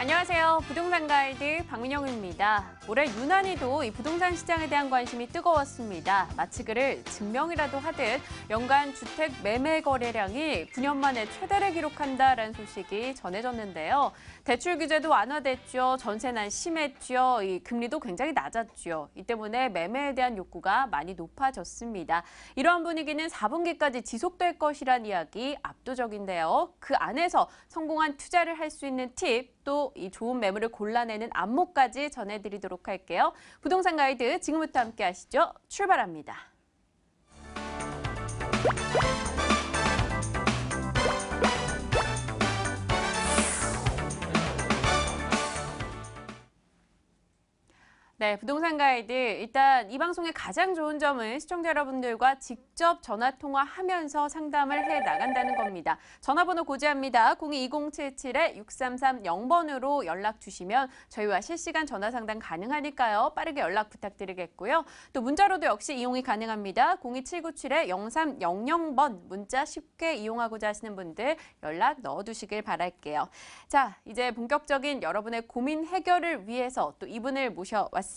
안녕하세요. 부동산 가이드 박민영입니다. 올해 유난히도 이 부동산 시장에 대한 관심이 뜨거웠습니다. 마치 그를 증명이라도 하듯 연간 주택 매매 거래량이 9년 만에 최대를 기록한다라는 소식이 전해졌는데요. 대출 규제도 완화됐죠. 전세난 심했죠. 이 금리도 굉장히 낮았죠. 이 때문에 매매에 대한 욕구가 많이 높아졌습니다. 이러한 분위기는 4분기까지 지속될 것이란 이야기 압도적인데요. 그 안에서 성공한 투자를 할 수 있는 팁, 또 이 좋은 매물을 골라내는 안목까지 전해드리도록 할게요. 부동산 가이드 지금부터 함께 하시죠. 출발합니다. 네, 부동산 가이드. 일단 이 방송의 가장 좋은 점은 시청자 여러분들과 직접 전화 통화하면서 상담을 해 나간다는 겁니다. 전화번호 고지합니다. 02-2077-6330번으로 연락 주시면 저희와 실시간 전화 상담 가능하니까요. 빠르게 연락 부탁드리겠고요. 또 문자로도 역시 이용이 가능합니다. 027-727-0300번 문자 쉽게 이용하고자 하시는 분들 연락 넣어두시길 바랄게요. 자, 이제 본격적인 여러분의 고민 해결을 위해서 또 이분을 모셔왔습니다.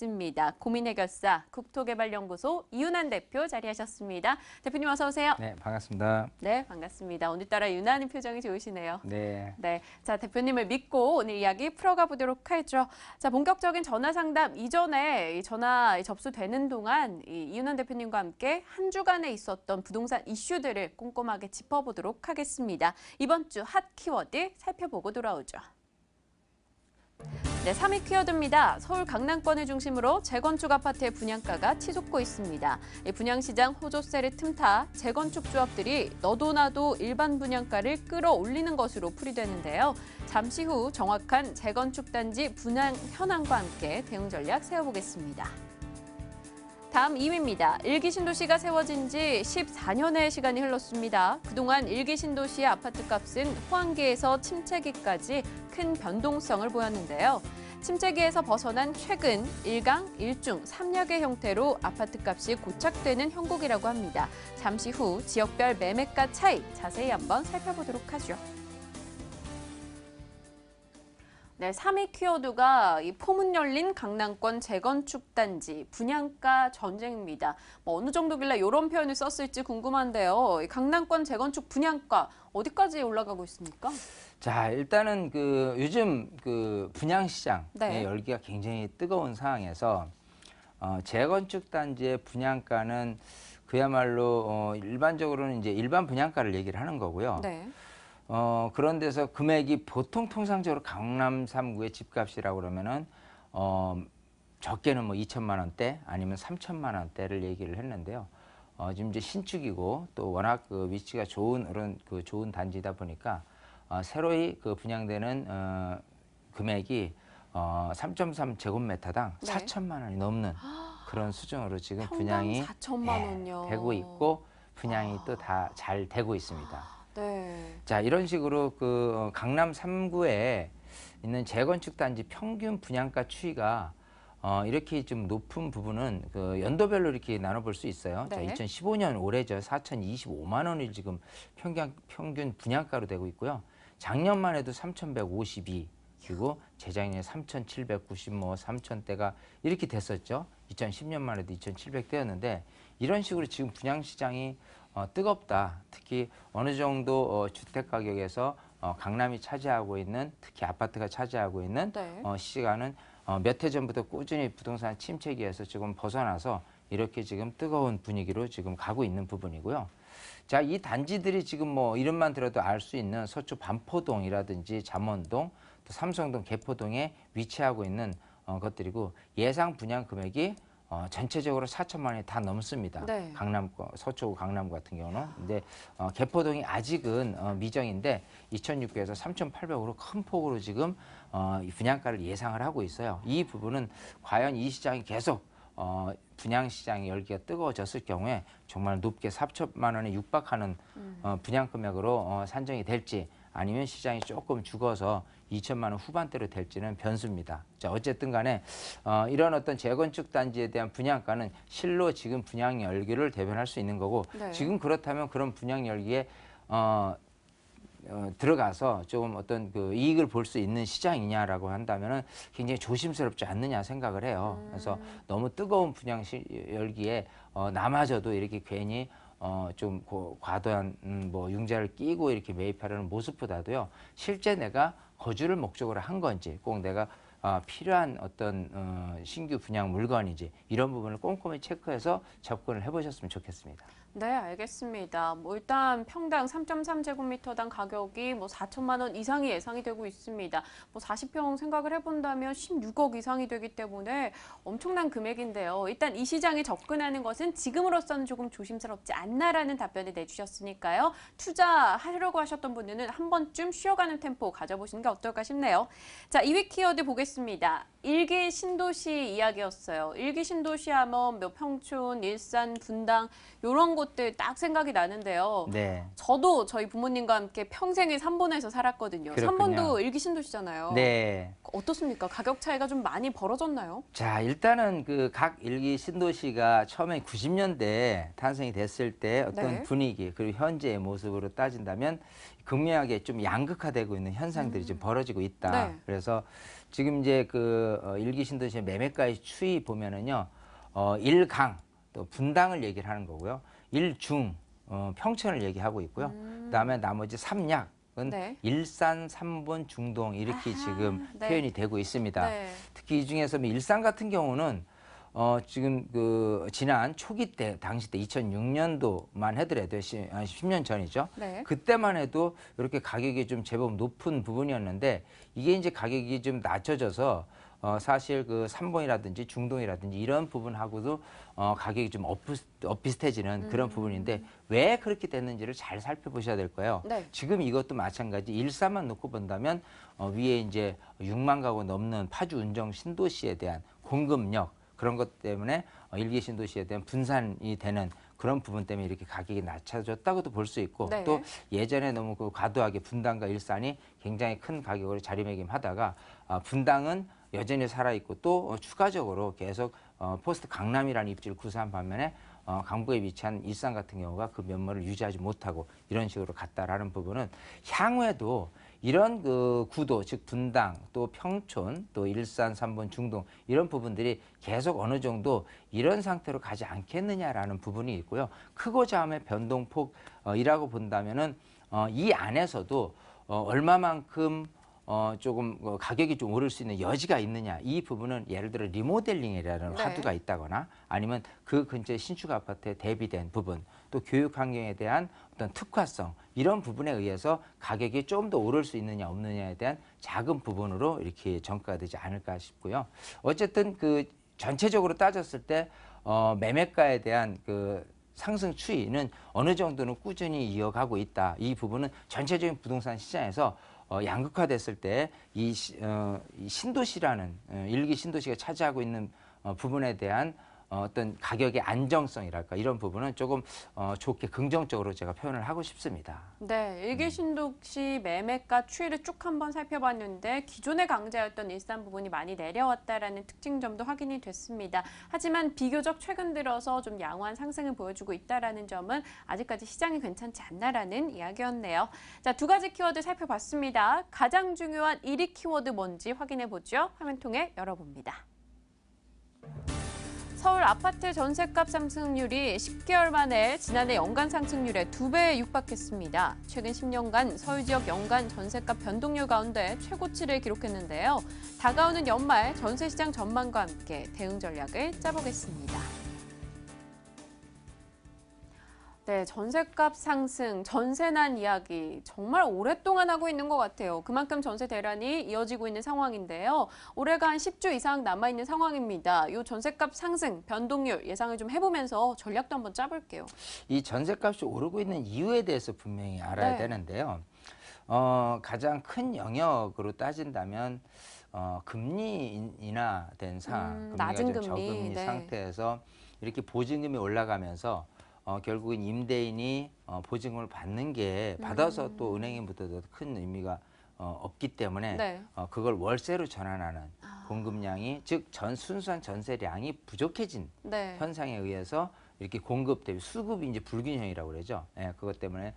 고민해결사 국토개발연구소 이윤환 대표 자리하셨습니다. 대표님 어서 오세요. 네, 반갑습니다. 네, 반갑습니다. 오늘따라 유난히 표정이 좋으시네요. 네. 네, 자 대표님을 믿고 오늘 이야기 풀어가 보도록 하죠. 자, 본격적인 전화 상담 이전에 전화 접수되는 동안 이윤환 대표님과 함께 한 주간에 있었던 부동산 이슈들을 꼼꼼하게 짚어보도록 하겠습니다. 이번 주 핫 키워드 살펴보고 돌아오죠. 네, 3위 키워드입니다. 서울 강남권을 중심으로 재건축 아파트의 분양가가 치솟고 있습니다. 분양시장 호조세를 틈타 재건축 조합들이 너도 나도 일반 분양가를 끌어올리는 것으로 풀이되는데요. 잠시 후 정확한 재건축 단지 분양 현황과 함께 대응 전략 세워보겠습니다. 다음 2위입니다. 일기 신도시가 세워진 지 14년의 시간이 흘렀습니다. 그동안 일기 신도시의 아파트값은 호황기에서 침체기까지 큰 변동성을 보였는데요. 침체기에서 벗어난 최근 1강, 1중, 3약의 형태로 아파트값이 고착되는 형국이라고 합니다. 잠시 후 지역별 매매가 차이 자세히 한번 살펴보도록 하죠. 네, 3위 키워드가 이 포문 열린 강남권 재건축 단지 분양가 전쟁입니다. 어느 정도길래 이런 표현을 썼을지 궁금한데요. 이 강남권 재건축 분양가 어디까지 올라가고 있습니까? 자, 일단은 요즘 분양 시장의 네. 열기가 굉장히 뜨거운 상황에서 재건축 단지의 분양가는 그야말로 일반적으로는 이제 일반 분양가를 얘기를 하는 거고요. 네. 그런 데서 금액이 보통 통상적으로 강남 3구의 집값이라고 그러면은 적게는 뭐 2천만 원대 아니면 3천만 원대를 얘기를 했는데요. 지금 이제 신축이고 또 워낙 위치가 좋은 그런 좋은 단지다 보니까 새로이 분양되는 금액이 3.3제곱미터당 네. 4천만 원이 넘는 그런 수준으로 지금 평당 분양이 4천만 원요. 되고 있고 분양이 또 다 잘 되고 있습니다. 네. 자, 이런 식으로 강남 3구에 있는 재건축 단지 평균 분양가 추이가 이렇게 좀 높은 부분은 연도별로 이렇게 나눠볼 수 있어요. 네. 자, 2015년 올해죠. 4,025만 원이 지금 평균 분양가로 되고 있고요. 작년만 해도 3,152, 그리고 재작년에 3,790, 3,000대가 이렇게 됐었죠. 2010년만 해도 2,700대였는데 이런 식으로 지금 분양 시장이 뜨겁다. 특히 어느 정도 주택 가격에서 강남이 차지하고 있는, 특히 아파트가 차지하고 있는 네. 시간은 몇 해 전부터 꾸준히 부동산 침체기에서 지금 벗어나서 이렇게 지금 뜨거운 분위기로 지금 가고 있는 부분이고요. 자, 이 단지들이 지금 뭐 이름만 들어도 알 수 있는 서초 반포동이라든지 잠원동, 또 삼성동, 개포동에 위치하고 있는 것들이고 예상 분양 금액이 전체적으로 4천만 원이 다 넘습니다. 네. 강남권, 서초 강남 같은 경우는. 근데 개포동이 아직은 미정인데 2,600에서 3,800으로 큰 폭으로 지금 이 분양가를 예상을 하고 있어요. 이 부분은 과연 이 시장이 계속 분양 시장의 열기가 뜨거워졌을 경우에 정말 높게 4천만 원에 육박하는 분양 금액으로 산정이 될지 아니면 시장이 조금 죽어서 2천만 원 후반대로 될지는 변수입니다. 자, 어쨌든 간에 이런 어떤 재건축 단지에 대한 분양가는 실로 지금 분양 열기를 대변할 수 있는 거고 네. 지금 그렇다면 그런 분양 열기에 들어가서 조금 어떤 그 이익을 볼 수 있는 시장이냐라고 한다면은 굉장히 조심스럽지 않느냐 생각을 해요. 그래서 너무 뜨거운 분양 열기에 나마저도 이렇게 괜히 좀 과도한 뭐 융자를 끼고 이렇게 매입하려는 모습보다도요. 실제 내가 거주를 목적으로 한 건지 꼭 내가 필요한 어떤 신규 분양 물건인지 이런 부분을 꼼꼼히 체크해서 접근을 해보셨으면 좋겠습니다. 네, 알겠습니다. 뭐 일단 평당 3.3제곱미터당 가격이 뭐 4천만 원 이상이 예상이 되고 있습니다. 뭐 40평 생각을 해본다면 16억 이상이 되기 때문에 엄청난 금액인데요. 일단 이 시장에 접근하는 것은 지금으로서는 조금 조심스럽지 않나라는 답변을 내주셨으니까요. 투자하려고 하셨던 분들은 한 번쯤 쉬어가는 템포 가져보시는 게 어떨까 싶네요. 자, 2위 키워드 보겠습니다. 일기 신도시 이야기였어요. 일기 신도시 하면 뭐 평촌, 일산, 분당 이런 곳들 딱 생각이 나는데요. 네. 저도 저희 부모님과 함께 평생을 삼본에서 살았거든요. 그렇군요. 삼본도 일기 신도시잖아요. 네. 어떻습니까? 가격 차이가 좀 많이 벌어졌나요? 자, 일단은 그 각 일기 신도시가 처음에 90년대 탄생이 됐을 때 어떤 네. 분위기 그리고 현재의 모습으로 따진다면 극명하게 좀 양극화되고 있는 현상들이 좀 벌어지고 있다. 네. 그래서 지금 이제 그 일기 신도시의 매매가의 추이 보면은요, 일강 또 분당을 얘기를 하는 거고요, 일중 평촌을 얘기하고 있고요. 그다음에 나머지 삼약 은 네. 일산, 삼본, 중동 이렇게 지금 네. 표현이 되고 있습니다. 네. 특히 이 중에서 뭐 일산 같은 경우는 지금 그 지난 초기 때 당시 때 2006년도만 해더라도 10년 전이죠. 네. 그때만 해도 이렇게 가격이 좀 제법 높은 부분이었는데 이게 이제 가격이 좀 낮춰져서 사실 그 삼본이라든지 중동이라든지 이런 부분하고도 가격이 좀 엇비슷해지는 그런 부분인데 왜 그렇게 됐는지를 잘 살펴보셔야 될 거예요. 네. 지금 이것도 마찬가지 일산만 놓고 본다면 위에 이제 6만 가구 넘는 파주 운정 신도시에 대한 공급력 그런 것 때문에 일기 신도시에 대한 분산이 되는 그런 부분 때문에 이렇게 가격이 낮춰졌다고도 볼 수 있고 네. 또 예전에 너무 그 과도하게 분당과 일산이 굉장히 큰 가격으로 자리매김하다가 분당은 여전히 살아있고 또 추가적으로 계속 포스트 강남이라는 입지를 구사한 반면에 강북에 위치한 일산 같은 경우가 그 면모를 유지하지 못하고 이런 식으로 갔다라는 부분은 향후에도 이런 그 구도 즉 분당 또 평촌 또 일산 삼본 중동 이런 부분들이 계속 어느 정도 이런 상태로 가지 않겠느냐라는 부분이 있고요. 크고 작음의 변동폭이라고 본다면은 이 안에서도 얼마만큼 조금 가격이 좀 오를 수 있는 여지가 있느냐 이 부분은 예를 들어 리모델링이라는 네. 화두가 있다거나 아니면 그 근처에 신축 아파트에 대비된 부분 또 교육 환경에 대한 어떤 특화성 이런 부분에 의해서 가격이 좀 더 오를 수 있느냐 없느냐에 대한 작은 부분으로 이렇게 정가가 되지 않을까 싶고요. 어쨌든 그 전체적으로 따졌을 때 매매가에 대한 그 상승 추이는 어느 정도는 꾸준히 이어가고 있다. 이 부분은 전체적인 부동산 시장에서 양극화됐을 때 이 신도시라는 일기 신도시가 차지하고 있는 부분에 대한 어떤 가격의 안정성이랄까 이런 부분은 조금 좋게 긍정적으로 제가 표현을 하고 싶습니다. 네, 일기 신도시 매매가 추이를 쭉 한번 살펴봤는데 기존의 강자였던 일산 부분이 많이 내려왔다라는 특징점도 확인이 됐습니다. 하지만 비교적 최근 들어서 좀 양호한 상승을 보여주고 있다라는 점은 아직까지 시장이 괜찮지 않나라는 이야기였네요. 자, 두 가지 키워드 살펴봤습니다. 가장 중요한 1위 키워드 뭔지 확인해 보죠. 화면 통해 열어봅니다. 서울 아파트 전셋값 상승률이 10개월 만에 지난해 연간 상승률의 2배에 육박했습니다. 최근 10년간 서울 지역 연간 전셋값 변동률 가운데 최고치를 기록했는데요. 다가오는 연말 전세시장 전망과 함께 대응 전략을 짜보겠습니다. 네, 전셋값 상승, 전세난 이야기 정말 오랫동안 하고 있는 것 같아요. 그만큼 전세 대란이 이어지고 있는 상황인데요. 올해가 한 10주 이상 남아있는 상황입니다. 이 전셋값 상승, 변동률 예상을 좀 해보면서 전략도 한번 짜볼게요. 이 전셋값이 오르고 있는 이유에 대해서 분명히 알아야 네. 되는데요. 가장 큰 영역으로 따진다면 금리 인하된 상황, 금리가 낮은 좀 금리, 저금리 네. 상태에서 이렇게 보증금이 올라가면서 결국은 임대인이 보증금을 받는 게 받아서 또 은행에 묻어도 큰 의미가 없기 때문에 네. 그걸 월세로 전환하는 공급량이 즉 순수한 전세량이 부족해진 네. 현상에 의해서 이렇게 공급 대비 수급이 이제 불균형이라고 그러죠. 예, 그것 때문에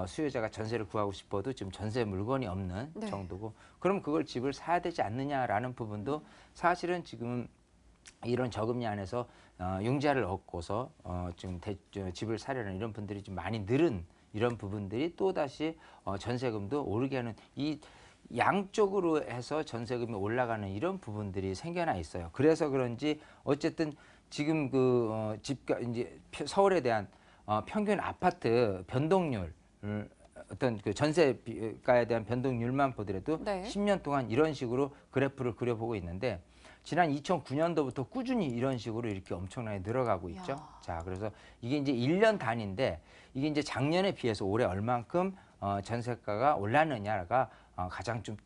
수요자가 전세를 구하고 싶어도 지금 전세 물건이 없는 네. 정도고, 그럼 그걸 집을 사야 되지 않느냐라는 부분도 사실은 지금 이런 저금리 안에서 융자를 얻고서 지금 집을 사려는 이런 분들이 좀 많이 늘은 이런 부분들이 또 다시 전세금도 오르게 하는, 이 양쪽으로 해서 전세금이 올라가는 이런 부분들이 생겨나 있어요. 그래서 그런지 어쨌든 지금 그 집가 이제 서울에 대한 평균 아파트 변동률, 어떤 그 전세가에 대한 변동률만 보더라도 네. 10년 동안 이런 식으로 그래프를 그려보고 있는데, 지난 2009년도부터 꾸준히 이런 식으로 이렇게 엄청나게 늘어가고 있죠. 이야. 자, 그래서 이게 이제 1년 단위인데, 이게 이제 작년에 비해서 올해 얼만큼 전세가가 올랐느냐가 가장 좀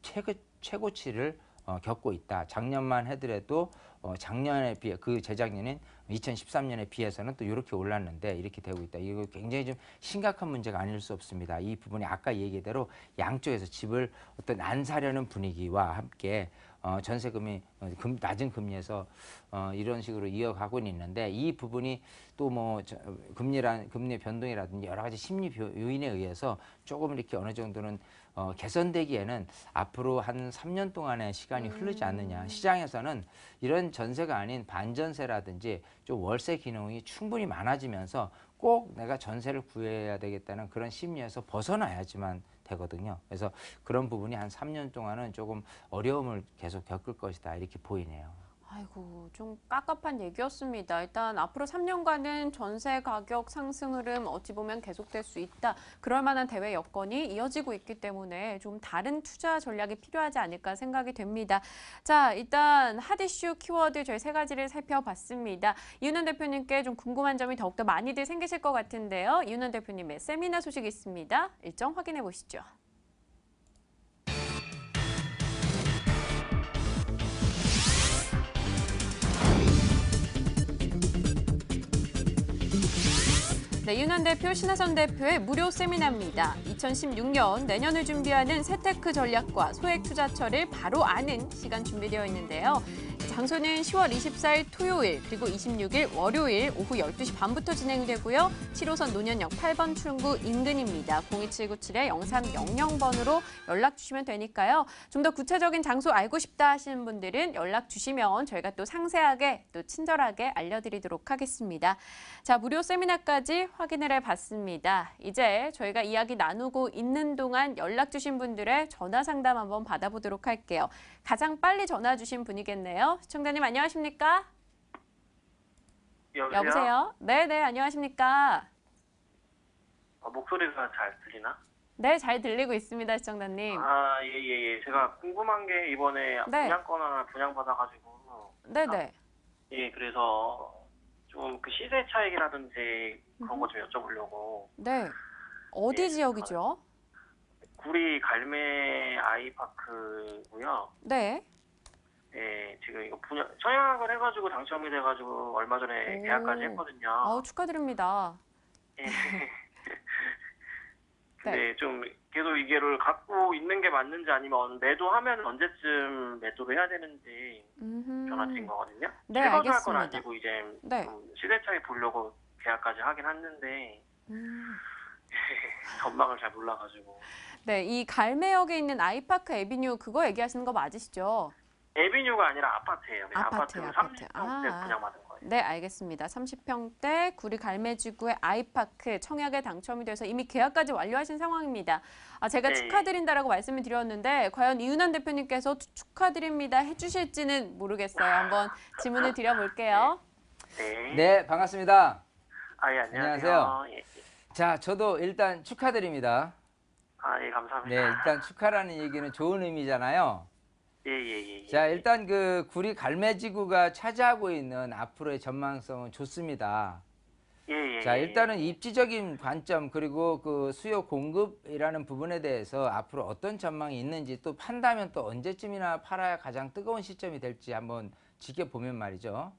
최고치를 겪고 있다. 작년만 해더라도 작년에 비해, 그 재작년인 2013년에 비해서는 또 이렇게 올랐는데 이렇게 되고 있다. 이거 굉장히 좀 심각한 문제가 아닐 수 없습니다. 이 부분이 아까 얘기대로 양쪽에서 집을 어떤 안 사려는 분위기와 함께 전세금이 낮은 금리에서 이런 식으로 이어가고는 있는데, 이 부분이 또 뭐 금리 변동이라든지 여러 가지 심리 요인에 의해서 조금 이렇게 어느 정도는 개선되기에는 앞으로 한 3년 동안의 시간이 흐르지 않느냐. 시장에서는 이런 전세가 아닌 반전세라든지 좀 월세 기능이 충분히 많아지면서 꼭 내가 전세를 구해야 되겠다는 그런 심리에서 벗어나야지만 되거든요. 그래서 그런 부분이 한 3년 동안은 조금 어려움을 계속 겪을 것이다, 이렇게 보이네요. 아이고, 좀 깝깝한 얘기였습니다. 일단 앞으로 3년간은 전세 가격 상승 흐름 어찌 보면 계속될 수 있다. 그럴 만한 대외 여건이 이어지고 있기 때문에 좀 다른 투자 전략이 필요하지 않을까 생각이 됩니다. 자, 일단 핫 이슈 키워드 저희 세 가지를 살펴봤습니다. 이윤원 대표님께 좀 궁금한 점이 더욱더 많이들 생기실 것 같은데요. 이윤원 대표님의 세미나 소식이 있습니다. 일정 확인해 보시죠. 네, 이윤환 대표, 신하선 대표의 무료 세미나입니다. 2016년 내년을 준비하는 세테크 전략과 소액 투자처를 바로 아는 시간 준비되어 있는데요. 장소는 10월 24일 토요일 그리고 26일 월요일 오후 12시 반부터 진행되고요. 7호선 논현역 8번 출구 인근입니다. 02797-0300번으로 연락 주시면 되니까요. 좀 더 구체적인 장소 알고 싶다 하시는 분들은 연락 주시면 저희가 또 상세하게 또 친절하게 알려드리도록 하겠습니다. 자, 무료 세미나까지 확인을 해봤습니다. 이제 저희가 이야기 나누고 있는 동안 연락 주신 분들의 전화 상담 한번 받아보도록 할게요. 가장 빨리 전화 주신 분이겠네요. 시청자님 안녕하십니까? 여보세요? 네네, 안녕하십니까? 목소리가 잘 들리나? 네, 잘 들리고 있습니다, 시청자님. 예. 제가 궁금한 게 이번에 네. 분양권 하나 분양받아가지고. 네네. 예, 그래서 좀 그 시세 차익이라든지 그런 거 좀 여쭤보려고. 네. 어디 예, 지역이죠? 구리 갈매 아이파크고요. 네. 예, 지금 이거 청약을 해가지고 당첨이 돼가지고 얼마 전에 오. 계약까지 했거든요. 축하드립니다. 예. 근데 좀 계속 이게를 갖고 있는 게 맞는지 아니면 매도하면 언제쯤 매도를 해야 되는지 전화드린 거거든요. 네, 실거주할 건 알겠습니다. 아니고 이제 네. 좀 시세 차익 보려고 계약까지 하긴 했는데 음. 전망을 잘 몰라가지고. 네, 이 갈매역에 있는 아이파크 에비뉴 그거 얘기하시는 거 맞으시죠? 에비뉴가 아니라 아파트예요. 그냥 아파트예요, 아파트 아파트. 30평대 분양받은 거예요. 네, 알겠습니다. 30평대 구리 갈매지구의 아이파크 청약에 당첨이 돼서 이미 계약까지 완료하신 상황입니다. 제가 네. 축하드린다라고 말씀을 드렸는데 과연 이윤환 대표님께서 축하드립니다 해주실지는 모르겠어요. 한번 질문을 드려볼게요. 네. 네, 반갑습니다. 예, 안녕하세요. 안녕하세요. 예. 자, 저도 일단 축하드립니다. 예, 감사합니다. 네, 일단 축하라는 얘기는 좋은 의미잖아요. 예. 자, 일단 그 구리 갈매지구가 차지하고 있는 앞으로의 전망성은 좋습니다. 예. 자, 일단은 입지적인 관점 그리고 그 수요 공급이라는 부분에 대해서 앞으로 어떤 전망이 있는지 또 판다면 또 언제쯤이나 팔아야 가장 뜨거운 시점이 될지 한번 지켜보면 말이죠.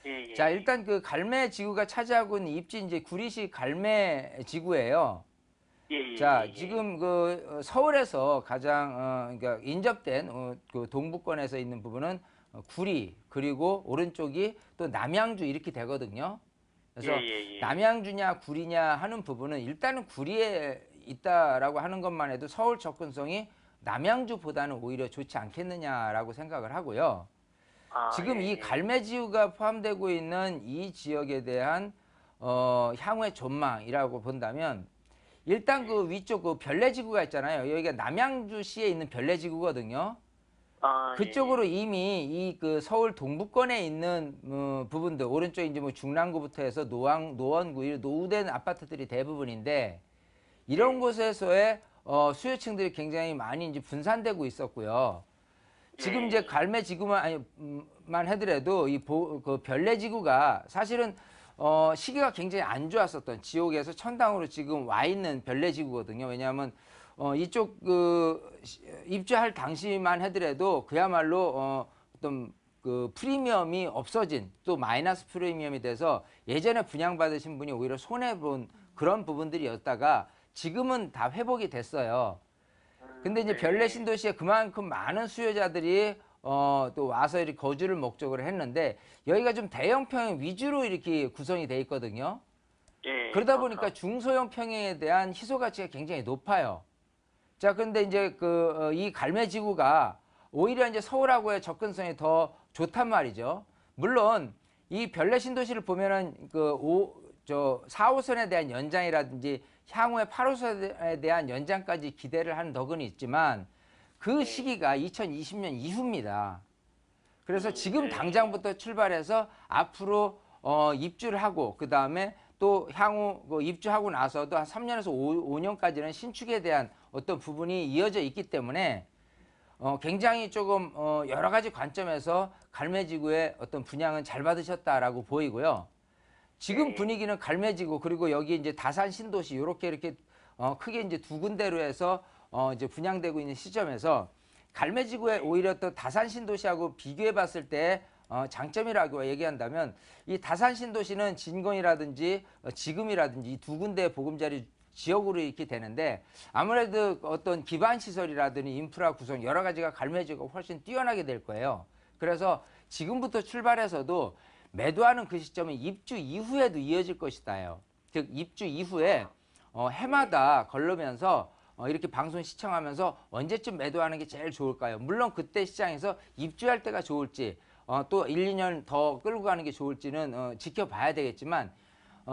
예. 자, 일단 그 갈매지구가 차지하고 있는 입지 이제 구리시 갈매지구예요. 예. 자, 지금 그 서울에서 가장 그러니까 인접된 그 동부권에서 있는 부분은 구리, 그리고 오른쪽이 또 남양주 이렇게 되거든요. 그래서 예. 남양주냐 구리냐 하는 부분은 일단은 구리에 있다라고 하는 것만 해도 서울 접근성이 남양주보다는 오히려 좋지 않겠느냐라고 생각을 하고요. 지금 이 갈매지구가 포함되고 있는 이 지역에 대한 향후의 전망이라고 본다면 일단 그 위쪽 그 별내지구가 있잖아요. 여기가 남양주시에 있는 별내지구거든요. 그쪽으로 이미 이 그 서울 동부권에 있는 부분들 오른쪽 이제 뭐 중랑구부터 해서 노원구 노후된 아파트들이 대부분인데 이런 곳에서의 수요층들이 굉장히 많이 이제 분산되고 있었고요. 지금 이제 갈매지구만 하더라도 그 별내지구가 사실은 시기가 굉장히 안 좋았었던 지옥에서 천당으로 지금 와 있는 별내지구거든요. 왜냐하면 이쪽 그 입주할 당시만 하더라도 그야말로 어떤 그 프리미엄이 없어진 또 마이너스 프리미엄이 돼서 예전에 분양받으신 분이 오히려 손해본 그런 부분들이었다가 지금은 다 회복이 됐어요. 근데 이제 별내 신도시에 그만큼 많은 수요자들이 또 와서 이렇게 거주를 목적으로 했는데 여기가 좀 대형 평형 위주로 이렇게 구성이 돼 있거든요. 그러다 보니까 중소형 평형에 대한 희소 가치가 굉장히 높아요. 자, 근데 이제 이 갈매지구가 오히려 이제 서울하고의 접근성이 더 좋단 말이죠. 물론 이 별내 신도시를 보면은 4호선에 대한 연장이라든지 향후에 8호선에 대한 연장까지 기대를 하는 덕은 있지만 그 시기가 2020년 이후입니다. 그래서 지금 당장부터 출발해서 앞으로 입주를 하고 그 다음에 또 향후 입주하고 나서도 한 3년에서 5년까지는 신축에 대한 어떤 부분이 이어져 있기 때문에 굉장히 조금 여러 가지 관점에서 갈매지구의 어떤 분양은 잘 받으셨다라고 보이고요. 지금 분위기는 갈매지구 그리고 여기 이제 다산 신도시 이렇게 크게 이제 두 군데로 해서 이제 분양되고 있는 시점에서 갈매지구에 오히려 또 다산 신도시하고 비교해 봤을 때 장점이라고 얘기한다면 이 다산 신도시는 진건이라든지 지금이라든지 이 두 군데 보금자리 지역으로 이렇게 되는데 아무래도 어떤 기반 시설이라든지 인프라 구성 여러 가지가 갈매지구가 훨씬 뛰어나게 될 거예요. 그래서 지금부터 출발해서도 매도하는 그 시점은 입주 이후에도 이어질 것이다요. 즉 입주 이후에 해마다 걸르면서 이렇게 방송 시청하면서 언제쯤 매도하는 게 제일 좋을까요? 물론 그때 시장에서 입주할 때가 좋을지 또 1, 2년 더 끌고 가는 게 좋을지는 지켜봐야 되겠지만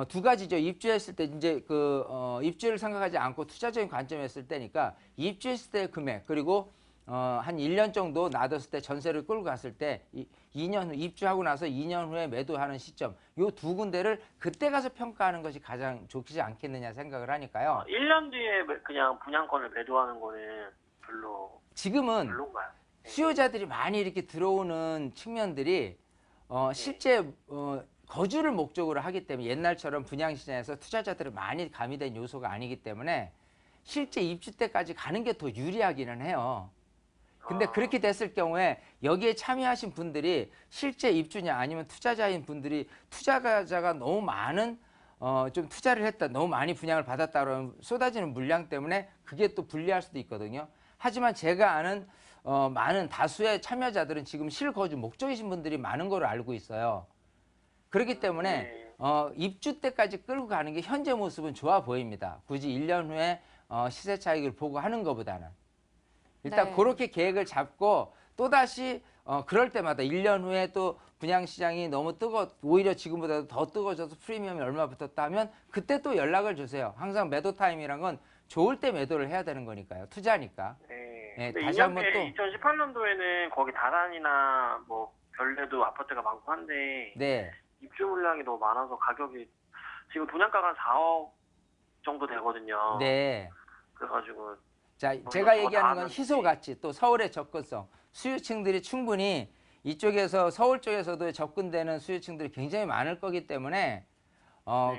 두 가지죠. 입주했을 때 이제 입주를 생각하지 않고 투자적인 관점이었을 때니까 입주했을 때의 금액 그리고 한 1년 정도 놔뒀을 때 전세를 끌고 갔을 때 2년 후 입주하고 나서 2년 후에 매도하는 시점 요 두 군데를 그때 가서 평가하는 것이 가장 좋지 않겠느냐 생각을 하니까요. 1년 뒤에 그냥 분양권을 매도하는 거는 지금은 별론가요? 수요자들이 많이 이렇게 들어오는 측면들이 실제 거주를 목적으로 하기 때문에 옛날처럼 분양시장에서 투자자들이 많이 가미된 요소가 아니기 때문에 실제 입주 때까지 가는 게 더 유리하기는 해요. 근데 그렇게 됐을 경우에 여기에 참여하신 분들이 실제 입주냐 아니면 투자자인 분들이 투자자가 너무 많은 좀 투자를 했다 너무 많이 분양을 받았다 그러면 쏟아지는 물량 때문에 그게 또 불리할 수도 있거든요. 하지만 제가 아는 많은 다수의 참여자들은 지금 실거주 목적이신 분들이 많은 걸로 알고 있어요. 그렇기 때문에 입주 때까지 끌고 가는 게 현재 모습은 좋아 보입니다. 굳이 1년 후에 시세 차익을 보고 하는 것보다는. 일단 그렇게 계획을 잡고 또다시 그럴 때마다 1년 후에 또 분양시장이 너무 오히려 지금보다 더 뜨거워져서 프리미엄이 얼마 붙었다 하면 그때 또 연락을 주세요. 항상 매도 타임이란 건 좋을 때 매도를 해야 되는 거니까요. 투자니까. 네, 다시 한번 또 2018년도에는 거기 다산이나 뭐 별내도 아파트가 많고 한데 입주 물량이 너무 많아서 가격이 지금 분양가가 한 4억 정도 되거든요. 그래가지고 자, 제가 얘기하는 건 희소 가치 또 서울의 접근성 수요층들이 충분히 이쪽에서 서울 쪽에서도 접근되는 수요층들이 굉장히 많을 거기 때문에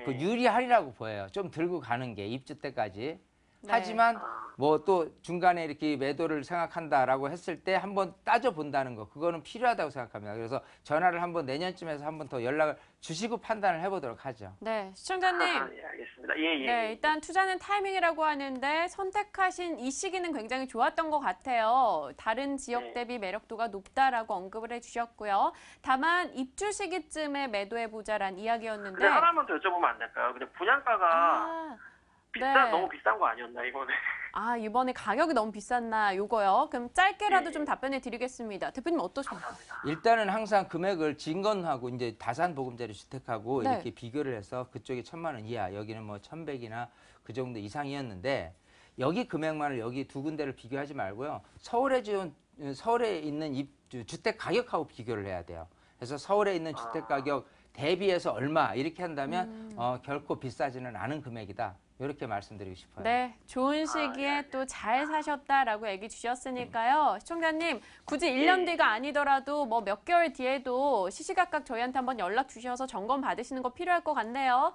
그 유리하리라고 보여요. 좀 들고 가는 게 입주 때까지. 네. 하지만 뭐 또 중간에 이렇게 매도를 생각한다라고 했을 때 한번 따져본다는 거, 그거는 필요하다고 생각합니다. 그래서 전화를 한번 내년쯤에서 한번 더 연락을 주시고 판단을 해보도록 하죠. 네, 시청자님. 예, 알겠습니다. 예. 네, 일단 투자는 타이밍이라고 하는데 선택하신 이 시기는 굉장히 좋았던 것 같아요. 다른 지역 네. 대비 매력도가 높다라고 언급을 해주셨고요. 다만 입주 시기쯤에 매도해보자란 이야기였는데. 근데 하나만 더 여쭤보면 안 될까요? 근데 분양가가 네. 너무 비싼 거 아니었나 이번에? 이번에 가격이 너무 비쌌나 요거요. 그럼 짧게라도 네. 좀 답변해 드리겠습니다. 대표님 어떠십니까? 일단은 항상 금액을 진건하고 이제 다산 보금자리 주택하고 네. 이렇게 비교를 해서 그쪽이 1,000만 원 이하, 여기는 뭐 1,100이나 그 정도 이상이었는데, 여기 금액만을 여기 두 군데를 비교하지 말고요. 서울에 있는 주택 가격하고 비교를 해야 돼요. 그래서 서울에 있는 주택 가격 대비해서 얼마 이렇게 한다면 결코 비싸지는 않은 금액이다. 이렇게 말씀드리고 싶어요. 네, 좋은 시기에 또 잘 사셨다라고 얘기 주셨으니까요. 시청자님, 굳이 1년 뒤가 아니더라도 뭐 몇 개월 뒤에도 시시각각 저희한테 한번 연락 주셔서 점검 받으시는 거 필요할 것 같네요.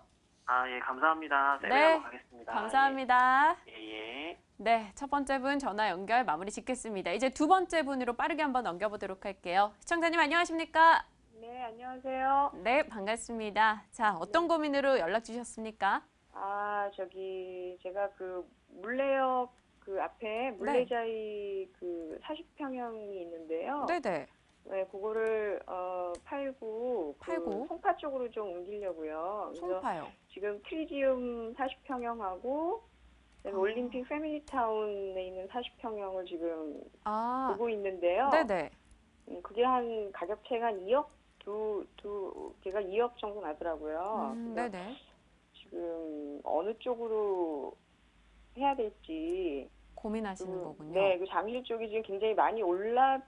예, 감사합니다. 네, 한번 가겠습니다. 감사합니다. 예. 네, 첫 번째 분 전화 연결 마무리 짓겠습니다. 이제 두 번째 분으로 빠르게 한번 넘겨보도록 할게요. 시청자님 안녕하십니까? 네, 안녕하세요. 네, 반갑습니다. 자, 어떤 고민으로 연락 주셨습니까? 제가 그 물레역 그 앞에 물레자이 그 40평형이 있는데요. 네네. 네, 그거를 팔고 그 송파 쪽으로 좀 옮기려고요. 그래서 송파요. 지금 트리지움 40평형하고 올림픽 패밀리타운에 있는 40평형을 지금 보고 있는데요. 네네. 그게 한 가격차가 한 2억 두 개가 2억 정도 나더라고요. 네네. 지금 어느 쪽으로 해야 될지 고민하시는 거군요. 네, 그 잠실 쪽이 지금 굉장히 많이 오른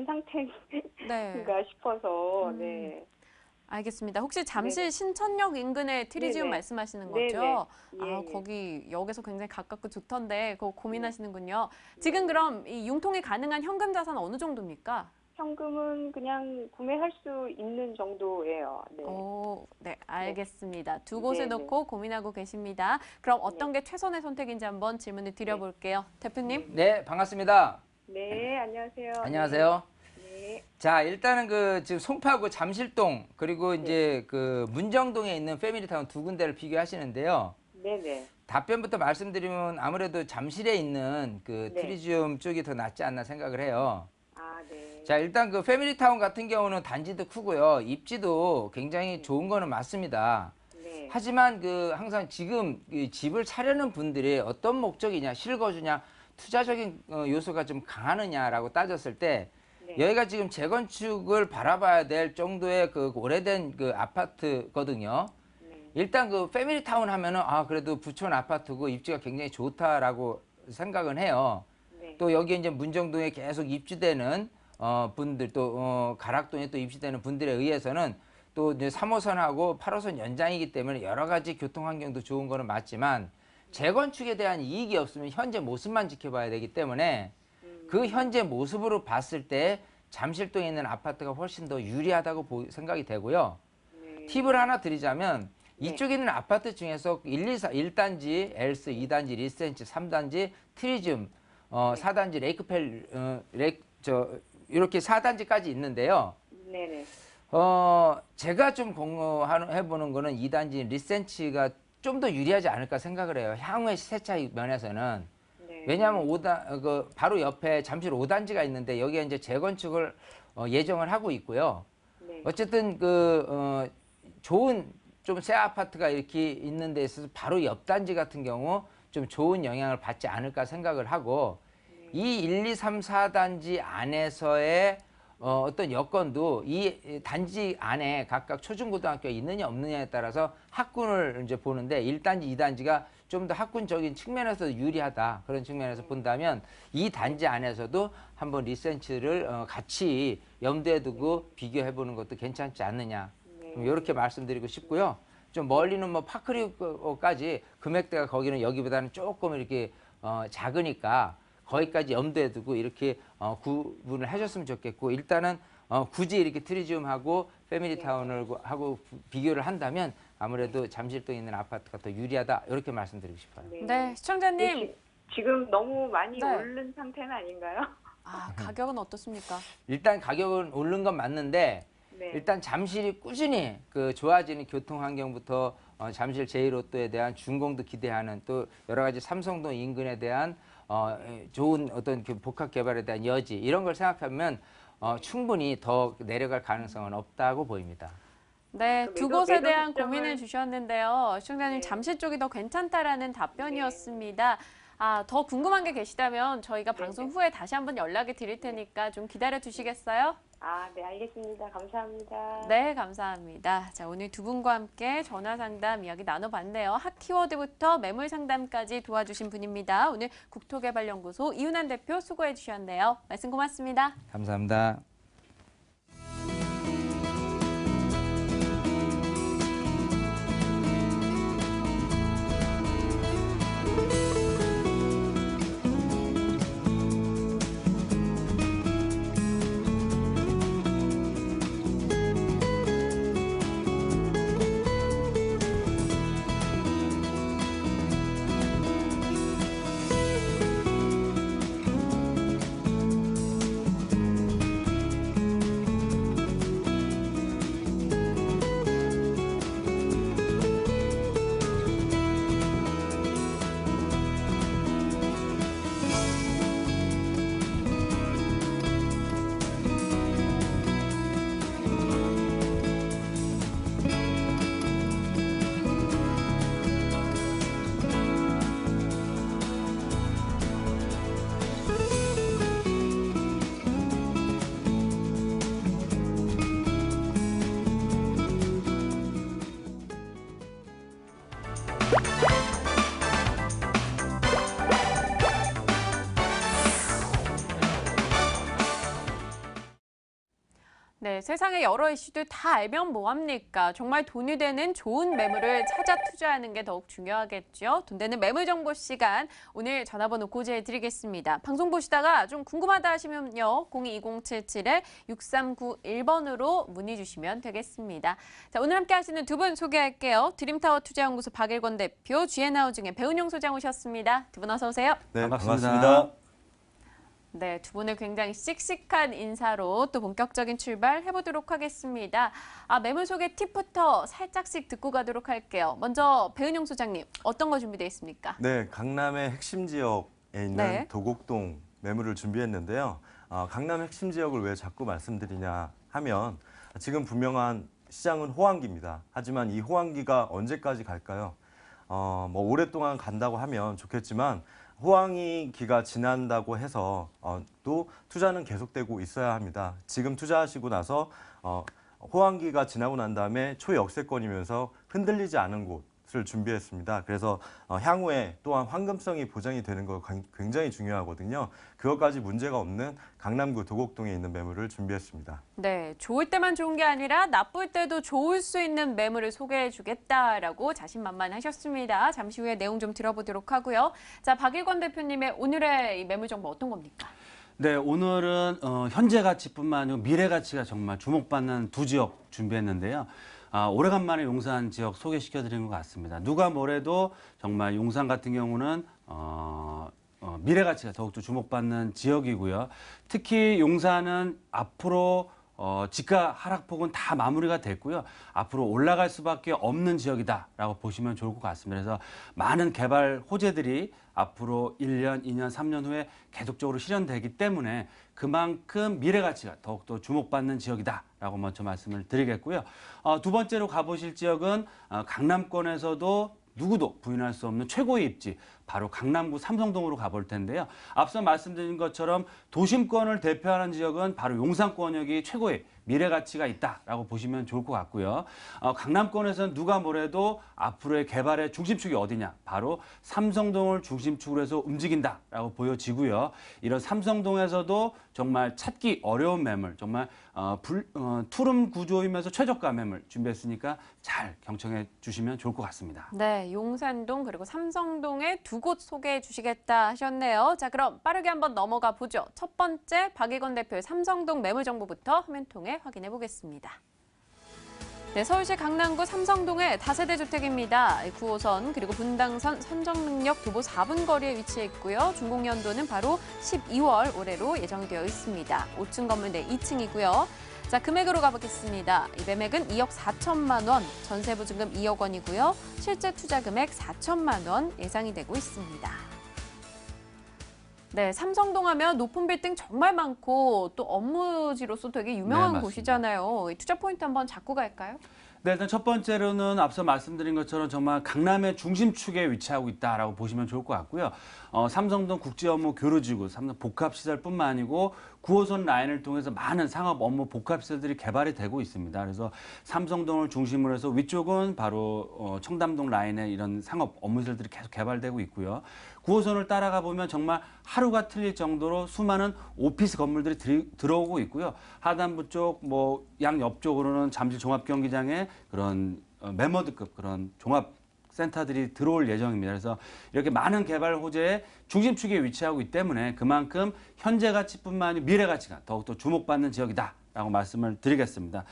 상태인가 싶어서 네. 알겠습니다. 혹시 잠실 신천역 인근의 트리지움 말씀하시는 거죠? 예. 거기 역에서 굉장히 가깝고 좋던데 그거 고민하시는군요. 지금 그럼 이 융통이 가능한 현금 자산 어느 정도입니까? 현금은 그냥 구매할 수 있는 정도예요. 네. 네, 알겠습니다. 두 곳을 놓고 고민하고 계십니다. 그럼 어떤 게 최선의 선택인지 한번 질문을 드려볼게요. 대표님. 네, 반갑습니다. 네, 안녕하세요. 안녕하세요. 네. 자, 일단은 그 지금 송파구 잠실동 그리고 이제 그 문정동에 있는 패밀리타운 두 군데를 비교하시는데요. 네네. 답변부터 말씀드리면 아무래도 잠실에 있는 그 트리지움 쪽이 더 낫지 않나 생각을 해요. 네. 자, 일단 그 패밀리타운 같은 경우는 단지도 크고요. 입지도 굉장히 좋은 거는 맞습니다. 네. 하지만 그 항상 지금 이 집을 사려는 분들이 어떤 목적이냐, 실거주냐, 투자적인 요소가 좀 강하느냐라고 따졌을 때 여기가 지금 재건축을 바라봐야 될 정도의 그 오래된 그 아파트거든요. 일단 그 패밀리타운 하면은 그래도 부촌 아파트고 입지가 굉장히 좋다라고 생각은 해요. 또 여기 이제 문정동에 계속 입주되는 분들 또 가락동에 또 입주되는 분들에 의해서는 또 이제 3호선하고 8호선 연장이기 때문에 여러 가지 교통 환경도 좋은 거는 맞지만 재건축에 대한 이익이 없으면 현재 모습만 지켜봐야 되기 때문에 그 현재 모습으로 봤을 때 잠실동에 있는 아파트가 훨씬 더 유리하다고 생각이 되고요. 팁을 하나 드리자면 이쪽에 있는 아파트 중에서 1, 2, 4, 1단지, 엘스, 2단지, 리센치, 3단지, 트리즘, 4단지, 레이크펠, 이렇게 4단지까지 있는데요. 네네. 제가 좀 공유해보는 거는 2단지 리센치가 좀 더 유리하지 않을까 생각을 해요. 향후의 시세 차이 면에서는. 왜냐하면 바로 옆에 잠실 5단지가 있는데 여기에 이제 재건축을 예정을 하고 있고요. 어쨌든 좋은 좀 새 아파트가 이렇게 있는 데 있어서 바로 옆 단지 같은 경우 좀 좋은 영향을 받지 않을까 생각을 하고 이 1, 2, 3, 4단지 안에서의 어떤 여건도 이 단지 안에 각각 초중고등학교가 있느냐 없느냐에 따라서 학군을 이제 보는데 1단지, 2단지가 좀 더 학군적인 측면에서 유리하다. 그런 측면에서 본다면 이 단지 안에서도 한번 리센치를 같이 염두에 두고 비교해 보는 것도 괜찮지 않느냐. 이렇게 말씀드리고 싶고요. 좀 멀리는 뭐 파크리까지 금액대가 거기는 여기보다는 조금 이렇게 작으니까 거기까지 염두에 두고 이렇게 구분을 하셨으면 좋겠고 일단은 굳이 이렇게 트리지움하고 패밀리타운을 하고 비교를 한다면 아무래도 잠실동에 있는 아파트가 더 유리하다 이렇게 말씀드리고 싶어요. 네, 시청자님. 지금 너무 많이 네. 오른 상태는 아닌가요? 가격은 어떻습니까? 일단 가격은 오른 건 맞는데 네. 일단 잠실이 꾸준히 그 좋아지는 교통 환경부터 잠실 제1호도에 대한 준공도 기대하는 또 여러 가지 삼성동 인근에 대한 좋은 어떤 그 복합 개발에 대한 여지 이런 걸 생각하면 충분히 더 내려갈 가능성은 없다고 보입니다. 네, 두 곳에 대한 시점을- 고민을 주셨는데요. 시청자님 네. 잠실 쪽이 더 괜찮다라는 답변이었습니다. 더 궁금한 게 계시다면 저희가 방송 후에 다시 한번 연락을 드릴 테니까 좀 기다려 주시겠어요? 네, 알겠습니다. 감사합니다. 네, 감사합니다. 자, 오늘 두 분과 함께 전화 상담 이야기 나눠봤네요. 핫 키워드부터 매물 상담까지 도와주신 분입니다. 오늘 국토개발연구소 이윤환 대표 수고해 주셨네요. 말씀 고맙습니다. 감사합니다. 네, 세상의 여러 이슈들 다 알면 뭐합니까? 정말 돈이 되는 좋은 매물을 찾아 투자하는 게 더욱 중요하겠죠. 돈 되는 매물 정보 시간, 오늘 전화번호 고지해 드리겠습니다. 방송 보시다가 좀 궁금하다 하시면요. 022077-6391번으로 문의 주시면 되겠습니다. 자, 오늘 함께 하시는 두 분 소개할게요. 드림타워 투자연구소 박일권 대표, GN하우징의 배은용 소장 오셨습니다. 두 분 어서 오세요. 네, 반갑습니다. 네, 두 분의 굉장히 씩씩한 인사로 또 본격적인 출발 해보도록 하겠습니다. 매물 소개 팁부터 살짝씩 듣고 가도록 할게요. 먼저 배은용 소장님, 어떤 거 준비되어 있습니까? 네, 강남의 핵심 지역에 있는 네. 도곡동 매물을 준비했는데요. 강남 핵심 지역을 왜 자꾸 말씀드리냐 하면 지금 분명한 시장은 호황기입니다. 하지만 이 호황기가 언제까지 갈까요? 뭐 오랫동안 간다고 하면 좋겠지만 호황기가 지난다고 해서 또 투자는 계속되고 있어야 합니다. 지금 투자하시고 나서 호황기가 지나고 난 다음에 초역세권이면서 흔들리지 않은 곳을 준비했습니다. 그래서 향후에 또한 황금성이 보장이 되는 거 굉장히 중요하거든요. 그것까지 문제가 없는 강남구 도곡동에 있는 매물을 준비했습니다. 네, 좋을 때만 좋은 게 아니라 나쁠 때도 좋을 수 있는 매물을 소개해 주겠다라고 자신만만하셨습니다. 잠시 후에 내용 좀 들어보도록 하고요. 자, 박일권 대표님의 오늘의 이 매물 정보 어떤 겁니까? 네, 오늘은 현재 가치뿐만 아니라 미래 가치가 정말 주목받는 두 지역 준비했는데요. 오래간만에 용산 지역 소개시켜드린 것 같습니다. 누가 뭐래도 정말 용산 같은 경우는 미래 가치가 더욱더 주목받는 지역이고요. 특히 용산은 앞으로 지가 하락폭은 다 마무리가 됐고요. 앞으로 올라갈 수밖에 없는 지역이다라고 보시면 좋을 것 같습니다. 그래서 많은 개발 호재들이 앞으로 1년, 2년, 3년 후에 계속적으로 실현되기 때문에 그만큼 미래 가치가 더욱더 주목받는 지역이다라고 먼저 말씀을 드리겠고요. 두 번째로 가보실 지역은 강남권에서도 누구도 부인할 수 없는 최고의 입지, 바로 강남구 삼성동으로 가볼 텐데요. 앞서 말씀드린 것처럼 도심권을 대표하는 지역은 바로 용산권역이 최고의 미래 가치가 있다라고 보시면 좋을 것 같고요. 강남권에서는 누가 뭐래도 앞으로의 개발의 중심축이 어디냐? 바로 삼성동을 중심축으로 해서 움직인다라고 보여지고요. 이런 삼성동에서도 정말 찾기 어려운 매물, 정말 투룸 구조이면서 최저가 매물 준비했으니까 잘 경청해 주시면 좋을 것 같습니다. 네, 용산동 그리고 삼성동의 두 곳 소개해 주시겠다 하셨네요. 자, 그럼 빠르게 한번 넘어가 보죠. 첫 번째 박일권 대표의 삼성동 매물 정보부터 화면 통해 확인해 보겠습니다. 네, 서울시 강남구 삼성동의 다세대 주택입니다. 9호선 그리고 분당선 선정능력 도보 4분 거리에 위치해 있고요. 준공연도는 바로 12월 올해로 예정되어 있습니다. 5층 건물 내 2층이고요. 자, 금액으로 가보겠습니다. 이 매매금 2억 4천만 원, 전세 보증금 2억 원이고요. 실제 투자 금액 4천만 원 예상이 되고 있습니다. 네, 삼성동 하면 높은 빌딩 정말 많고 또 업무지로서 되게 유명한 네, 곳이잖아요. 투자 포인트 한번 잡고 갈까요? 네, 일단 첫 번째로는 앞서 말씀드린 것처럼 정말 강남의 중심축에 위치하고 있다라고 보시면 좋을 것 같고요. 삼성동 국제업무 교류지구, 삼성 복합시설뿐만 아니고 9호선 라인을 통해서 많은 상업 업무 복합시설들이 개발이 되고 있습니다. 그래서 삼성동을 중심으로 해서 위쪽은 바로 청담동 라인에 이런 상업 업무시설들이 계속 개발되고 있고요. 9호선을 따라가 보면 정말 하루가 틀릴 정도로 수많은 오피스 건물들이 들어오고 있고요. 하단부 쪽, 양 옆쪽으로는 잠실 종합경기장에 그런 매머드급 그런 종합 센터들이 들어올 예정입니다. 그래서 이렇게 많은 개발 호재의 중심축에 위치하고 있기 때문에 그만큼 현재 가치뿐만 아니라 미래 가치가 더욱더 주목받는 지역이다라고 말씀을 드리겠습니다.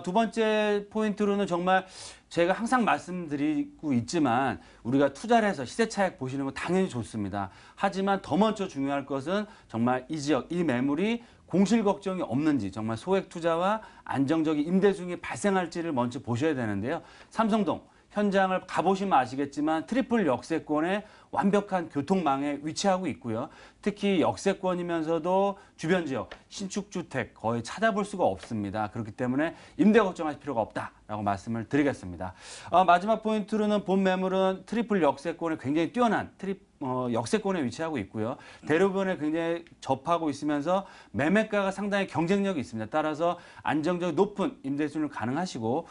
두 번째 포인트로는 정말 제가 항상 말씀드리고 있지만 우리가 투자를 해서 시세 차익 보시는 건 당연히 좋습니다. 하지만 더 먼저 중요할 것은 정말 이 지역, 이 매물이 공실 걱정이 없는지 정말 소액 투자와 안정적인 임대 수익이 발생할지를 먼저 보셔야 되는데요. 삼성동 현장을 가보시면 아시겠지만 트리플 역세권의 완벽한 교통망에 위치하고 있고요. 특히 역세권이면서도 주변 지역 신축 주택 거의 찾아볼 수가 없습니다. 그렇기 때문에 임대 걱정하실 필요가 없다라고 말씀을 드리겠습니다. 마지막 포인트로는 본 매물은 트리플 역세권에 굉장히 뛰어난 역세권에 위치하고 있고요. 대로변에 굉장히 접하고 있으면서 매매가가 상당히 경쟁력이 있습니다. 따라서 안정적인 높은 임대 수익을 가능하시고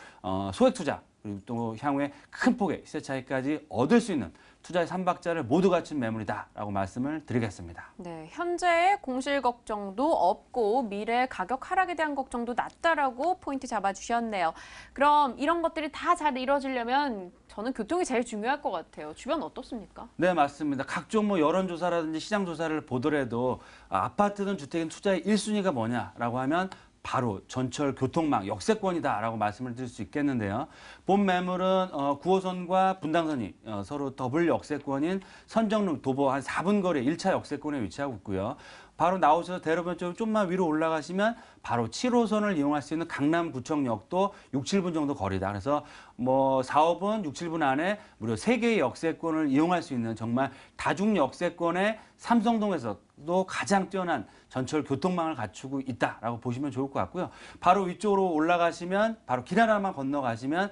소액 투자 그리고 또 향후에 큰 폭의 시세 차익까지 얻을 수 있는 투자의 삼박자를 모두 갖춘 매물이다라고 말씀을 드리겠습니다. 네, 현재의 공실 걱정도 없고 미래 가격 하락에 대한 걱정도 낮다라고 포인트 잡아주셨네요. 그럼 이런 것들이 다 잘 이루어지려면 저는 교통이 제일 중요할 것 같아요. 주변 어떻습니까? 네, 맞습니다. 각종 여론조사라든지 시장조사를 보더라도 아파트든 주택인 투자의 1순위가 뭐냐라고 하면 바로 전철 교통망 역세권이다라고 말씀을 드릴 수 있겠는데요. 본 매물은 9호선과 분당선이 서로 더블 역세권인 선정릉 도보 한 4분 거리 1차 역세권에 위치하고 있고요. 바로 나오셔서 대로변 쪽으로 좀만 위로 올라가시면 바로 7호선을 이용할 수 있는 강남구청역도 6, 7분 정도 거리다. 그래서 4, 5분, 6, 7분 안에 무려 3개의 역세권을 이용할 수 있는 정말 다중 역세권의 삼성동에서도 가장 뛰어난 전철 교통망을 갖추고 있다라고 보시면 좋을 것 같고요. 바로 위쪽으로 올라가시면 바로 길 하나만 건너가시면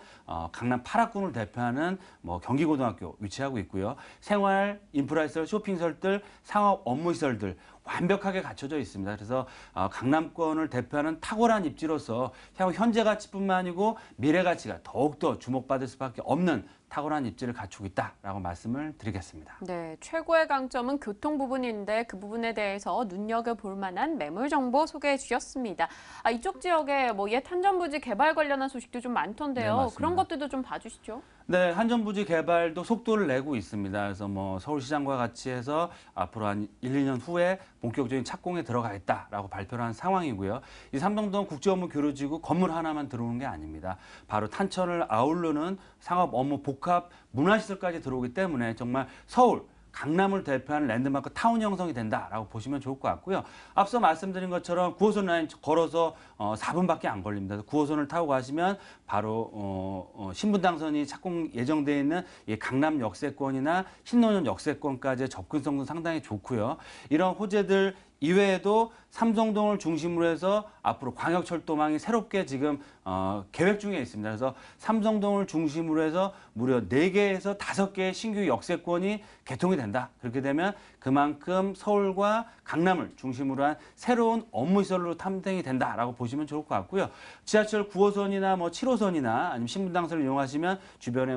강남 8학군을 대표하는 경기고등학교 위치하고 있고요. 생활 인프라시설, 쇼핑시설들, 상업 업무시설들 완벽하게 갖춰져 있습니다. 그래서 강남권을 대표하는 탁월한 입지로서 향후 현재 가치뿐만 아니고 미래 가치가 더욱더 주목받을 수밖에 없는 탁월한 입지를 갖추고 있다라고 말씀을 드리겠습니다. 네, 최고의 강점은 교통 부분인데 그 부분에 대해서 눈여겨볼 만한 매물 정보 소개해 주셨습니다. 이쪽 지역에 옛 한전부지 개발 관련한 소식도 좀 많던데요. 네, 그런 것들도 좀 봐주시죠. 네, 한전부지 개발도 속도를 내고 있습니다. 그래서 서울시장과 같이 해서 앞으로 한 1, 2년 후에 본격적인 착공에 들어가겠다라고 발표를 한 상황이고요. 이 삼성동 국제업무 교류지구 건물 하나만 들어오는 게 아닙니다. 바로 탄천을 아우르는 상업 업무 복합 문화시설까지 들어오기 때문에 정말 서울, 강남을 대표하는 랜드마크 타운 형성이 된다라고 보시면 좋을 것 같고요. 앞서 말씀드린 것처럼 9호선 라인 걸어서 4분밖에 안 걸립니다. 9호선을 타고 가시면 바로 신분당선이 착공 예정되어 있는 이 강남 역세권이나 신논현 역세권까지의 접근성도 상당히 좋고요. 이런 호재들 이외에도 삼성동을 중심으로 해서 앞으로 광역철도망이 새롭게 지금 계획 중에 있습니다. 그래서 삼성동을 중심으로 해서 무려 4개에서 5개의 신규 역세권이 개통이 된다. 그렇게 되면 그만큼 서울과 강남을 중심으로 한 새로운 업무시설로 탐색이 된다라고 보시면 좋을 것 같고요. 지하철 9호선이나 7호선이나 아니면 신분당선을 이용하시면 주변에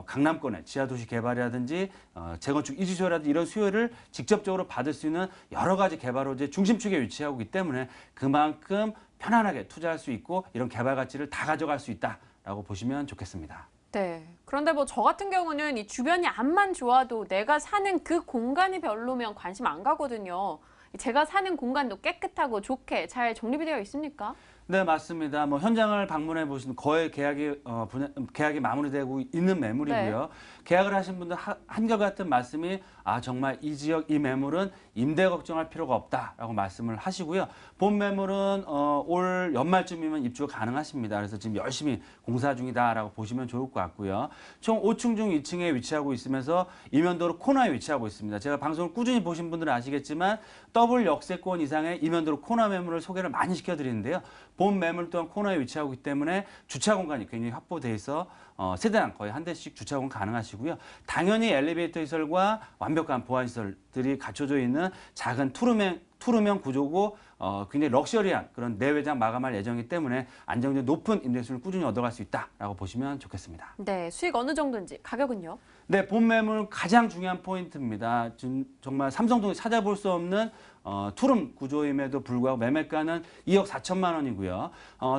강남권의 지하도시 개발이라든지 재건축 이주소라든지 이런 수요를 직접적으로 받을 수 있는 여러 가지 개발 호재 중심축에 위치하고 있기 때문에 그만큼 편안하게 투자할 수 있고 이런 개발 가치를 다 가져갈 수 있다라고 보시면 좋겠습니다. 네. 그런데 저 같은 경우는 이 주변이 안만 좋아도 내가 사는 그 공간이 별로면 관심 안 가거든요. 제가 사는 공간도 깨끗하고 좋게 잘 정립이 되어 있습니까? 네, 맞습니다. 뭐 현장을 방문해 보시면 거의 계약이 마무리되고 있는 매물이고요. 네. 계약을 하신 분들 한결같은 말씀이 정말 이 지역 이 매물은 임대 걱정할 필요가 없다라고 말씀을 하시고요. 본 매물은 올 연말쯤이면 입주가 가능하십니다. 그래서 지금 열심히 공사 중이다라고 보시면 좋을 것 같고요. 총 5층 중 2층에 위치하고 있으면서 이면도로 코너에 위치하고 있습니다. 제가 방송을 꾸준히 보신 분들은 아시겠지만 더블 역세권 이상의 이면도로 코너 매물을 소개를 많이 시켜드리는데요. 본 매물 또한 코너에 위치하고 있기 때문에 주차 공간이 굉장히 확보돼 있어 세대당 거의 한 대씩 주차 공간 가능하시고요. 당연히 엘리베이터 시설과 완벽한 보안 시설들이 갖춰져 있는 작은 투룸형 구조고 굉장히 럭셔리한 그런 내외장 마감할 예정이기 때문에 안정적 높은 임대수를 꾸준히 얻어갈 수 있다라고 보시면 좋겠습니다. 네, 수익 어느 정도인지, 가격은요? 네, 본 매물 가장 중요한 포인트입니다. 정말 삼성동에 찾아볼 수 없는 투룸 구조임에도 불구하고 매매가는 2억 4천만 원이고요.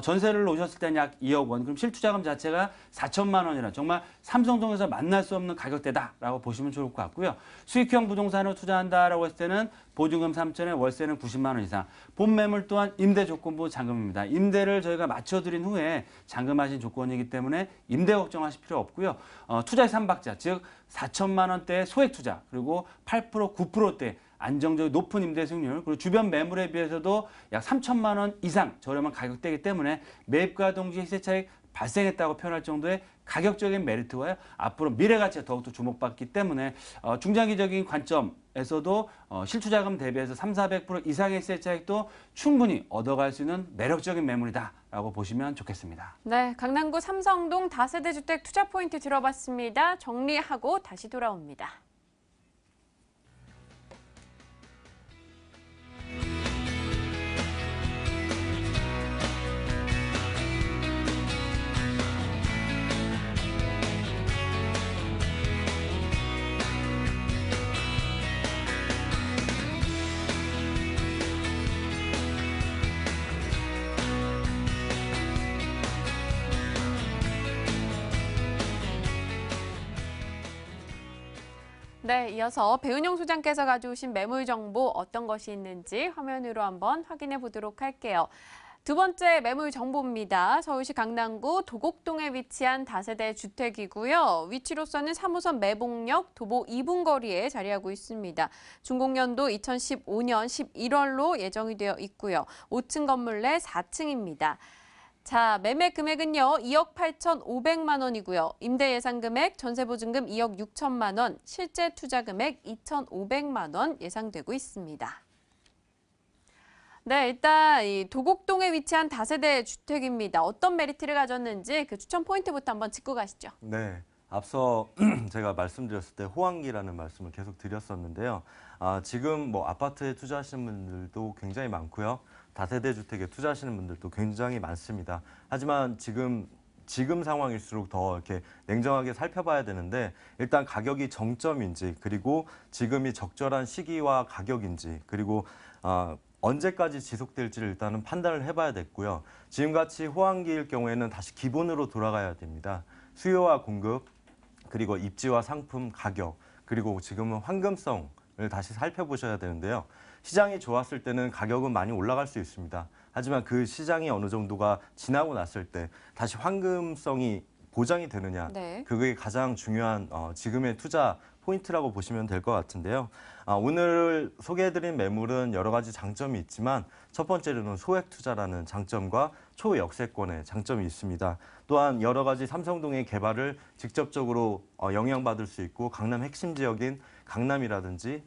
전세를 놓으셨을 때는 약 2억 원, 그럼 실투자금 자체가 4천만 원이라 정말 삼성동에서 만날 수 없는 가격대다라고 보시면 좋을 것 같고요. 수익형 부동산으로 투자한다라고 했을 때는 보증금 3천에 월세는 90만 원 이상. 본 매물 또한 임대 조건부 잔금입니다. 임대를 저희가 맞춰드린 후에 잔금하신 조건이기 때문에 임대 걱정하실 필요 없고요. 투자의 3박자, 즉 4천만 원대의 소액 투자, 그리고 8%, 9%대 안정적인 높은 임대 수익률, 그리고 주변 매물에 비해서도 약 3천만 원 이상 저렴한 가격대이기 때문에 매입과 동시에 시세 차익 발생했다고 표현할 정도의 가격적인 메리트와 앞으로 미래 가치가 더욱더 주목받기 때문에 중장기적인 관점에서도 실투자금 대비해서 300~400% 이상의 시세 차익도 충분히 얻어갈 수 있는 매력적인 매물이다라고 보시면 좋겠습니다. 네, 강남구 삼성동 다세대 주택 투자 포인트 들어봤습니다. 정리하고 다시 돌아옵니다. 네, 이어서 배은영 소장께서 가져오신 매물 정보 어떤 것이 있는지 화면으로 한번 확인해 보도록 할게요. 두 번째 매물 정보입니다. 서울시 강남구 도곡동에 위치한 다세대 주택이고요. 위치로서는 3호선 매봉역 도보 2분 거리에 자리하고 있습니다. 준공연도 2015년 11월로 예정이 되어 있고요. 5층 건물 내 4층입니다. 자, 매매 금액은요, 2억 8,500만 원이고요. 임대 예상 금액, 전세 보증금 2억 6천만 원, 실제 투자 금액 2,500만 원 예상되고 있습니다. 네, 일단 이 도곡동에 위치한 다세대 주택입니다. 어떤 메리트를 가졌는지 그 추천 포인트부터 한번 짚고 가시죠. 네, 앞서 제가 말씀드렸을 때 호황기라는 말씀을 계속 드렸었는데요. 지금 뭐 아파트에 투자하시는 분들도 굉장히 많고요. 다세대 주택에 투자하시는 분들도 굉장히 많습니다. 하지만 지금 상황일수록 더 이렇게 냉정하게 살펴봐야 되는데 일단 가격이 정점인지 그리고 지금이 적절한 시기와 가격인지 그리고 언제까지 지속될지를 일단은 판단을 해봐야 됐고요. 지금같이 호황기일 경우에는 다시 기본으로 돌아가야 됩니다. 수요와 공급 그리고 입지와 상품 가격 그리고 지금은 황금성을 다시 살펴보셔야 되는데요. 시장이 좋았을 때는 가격은 많이 올라갈 수 있습니다. 하지만 그 시장이 어느 정도가 지나고 났을 때 다시 황금성이 보장이 되느냐, 네. 그게 가장 중요한 지금의 투자 포인트라고 보시면 될 것 같은데요. 오늘 소개해드린 매물은 여러 가지 장점이 있지만 첫 번째로는 소액 투자라는 장점과 초역세권의 장점이 있습니다. 또한 여러 가지 삼성동의 개발을 직접적으로 영향받을 수 있고 강남 핵심 지역인 강남이라든지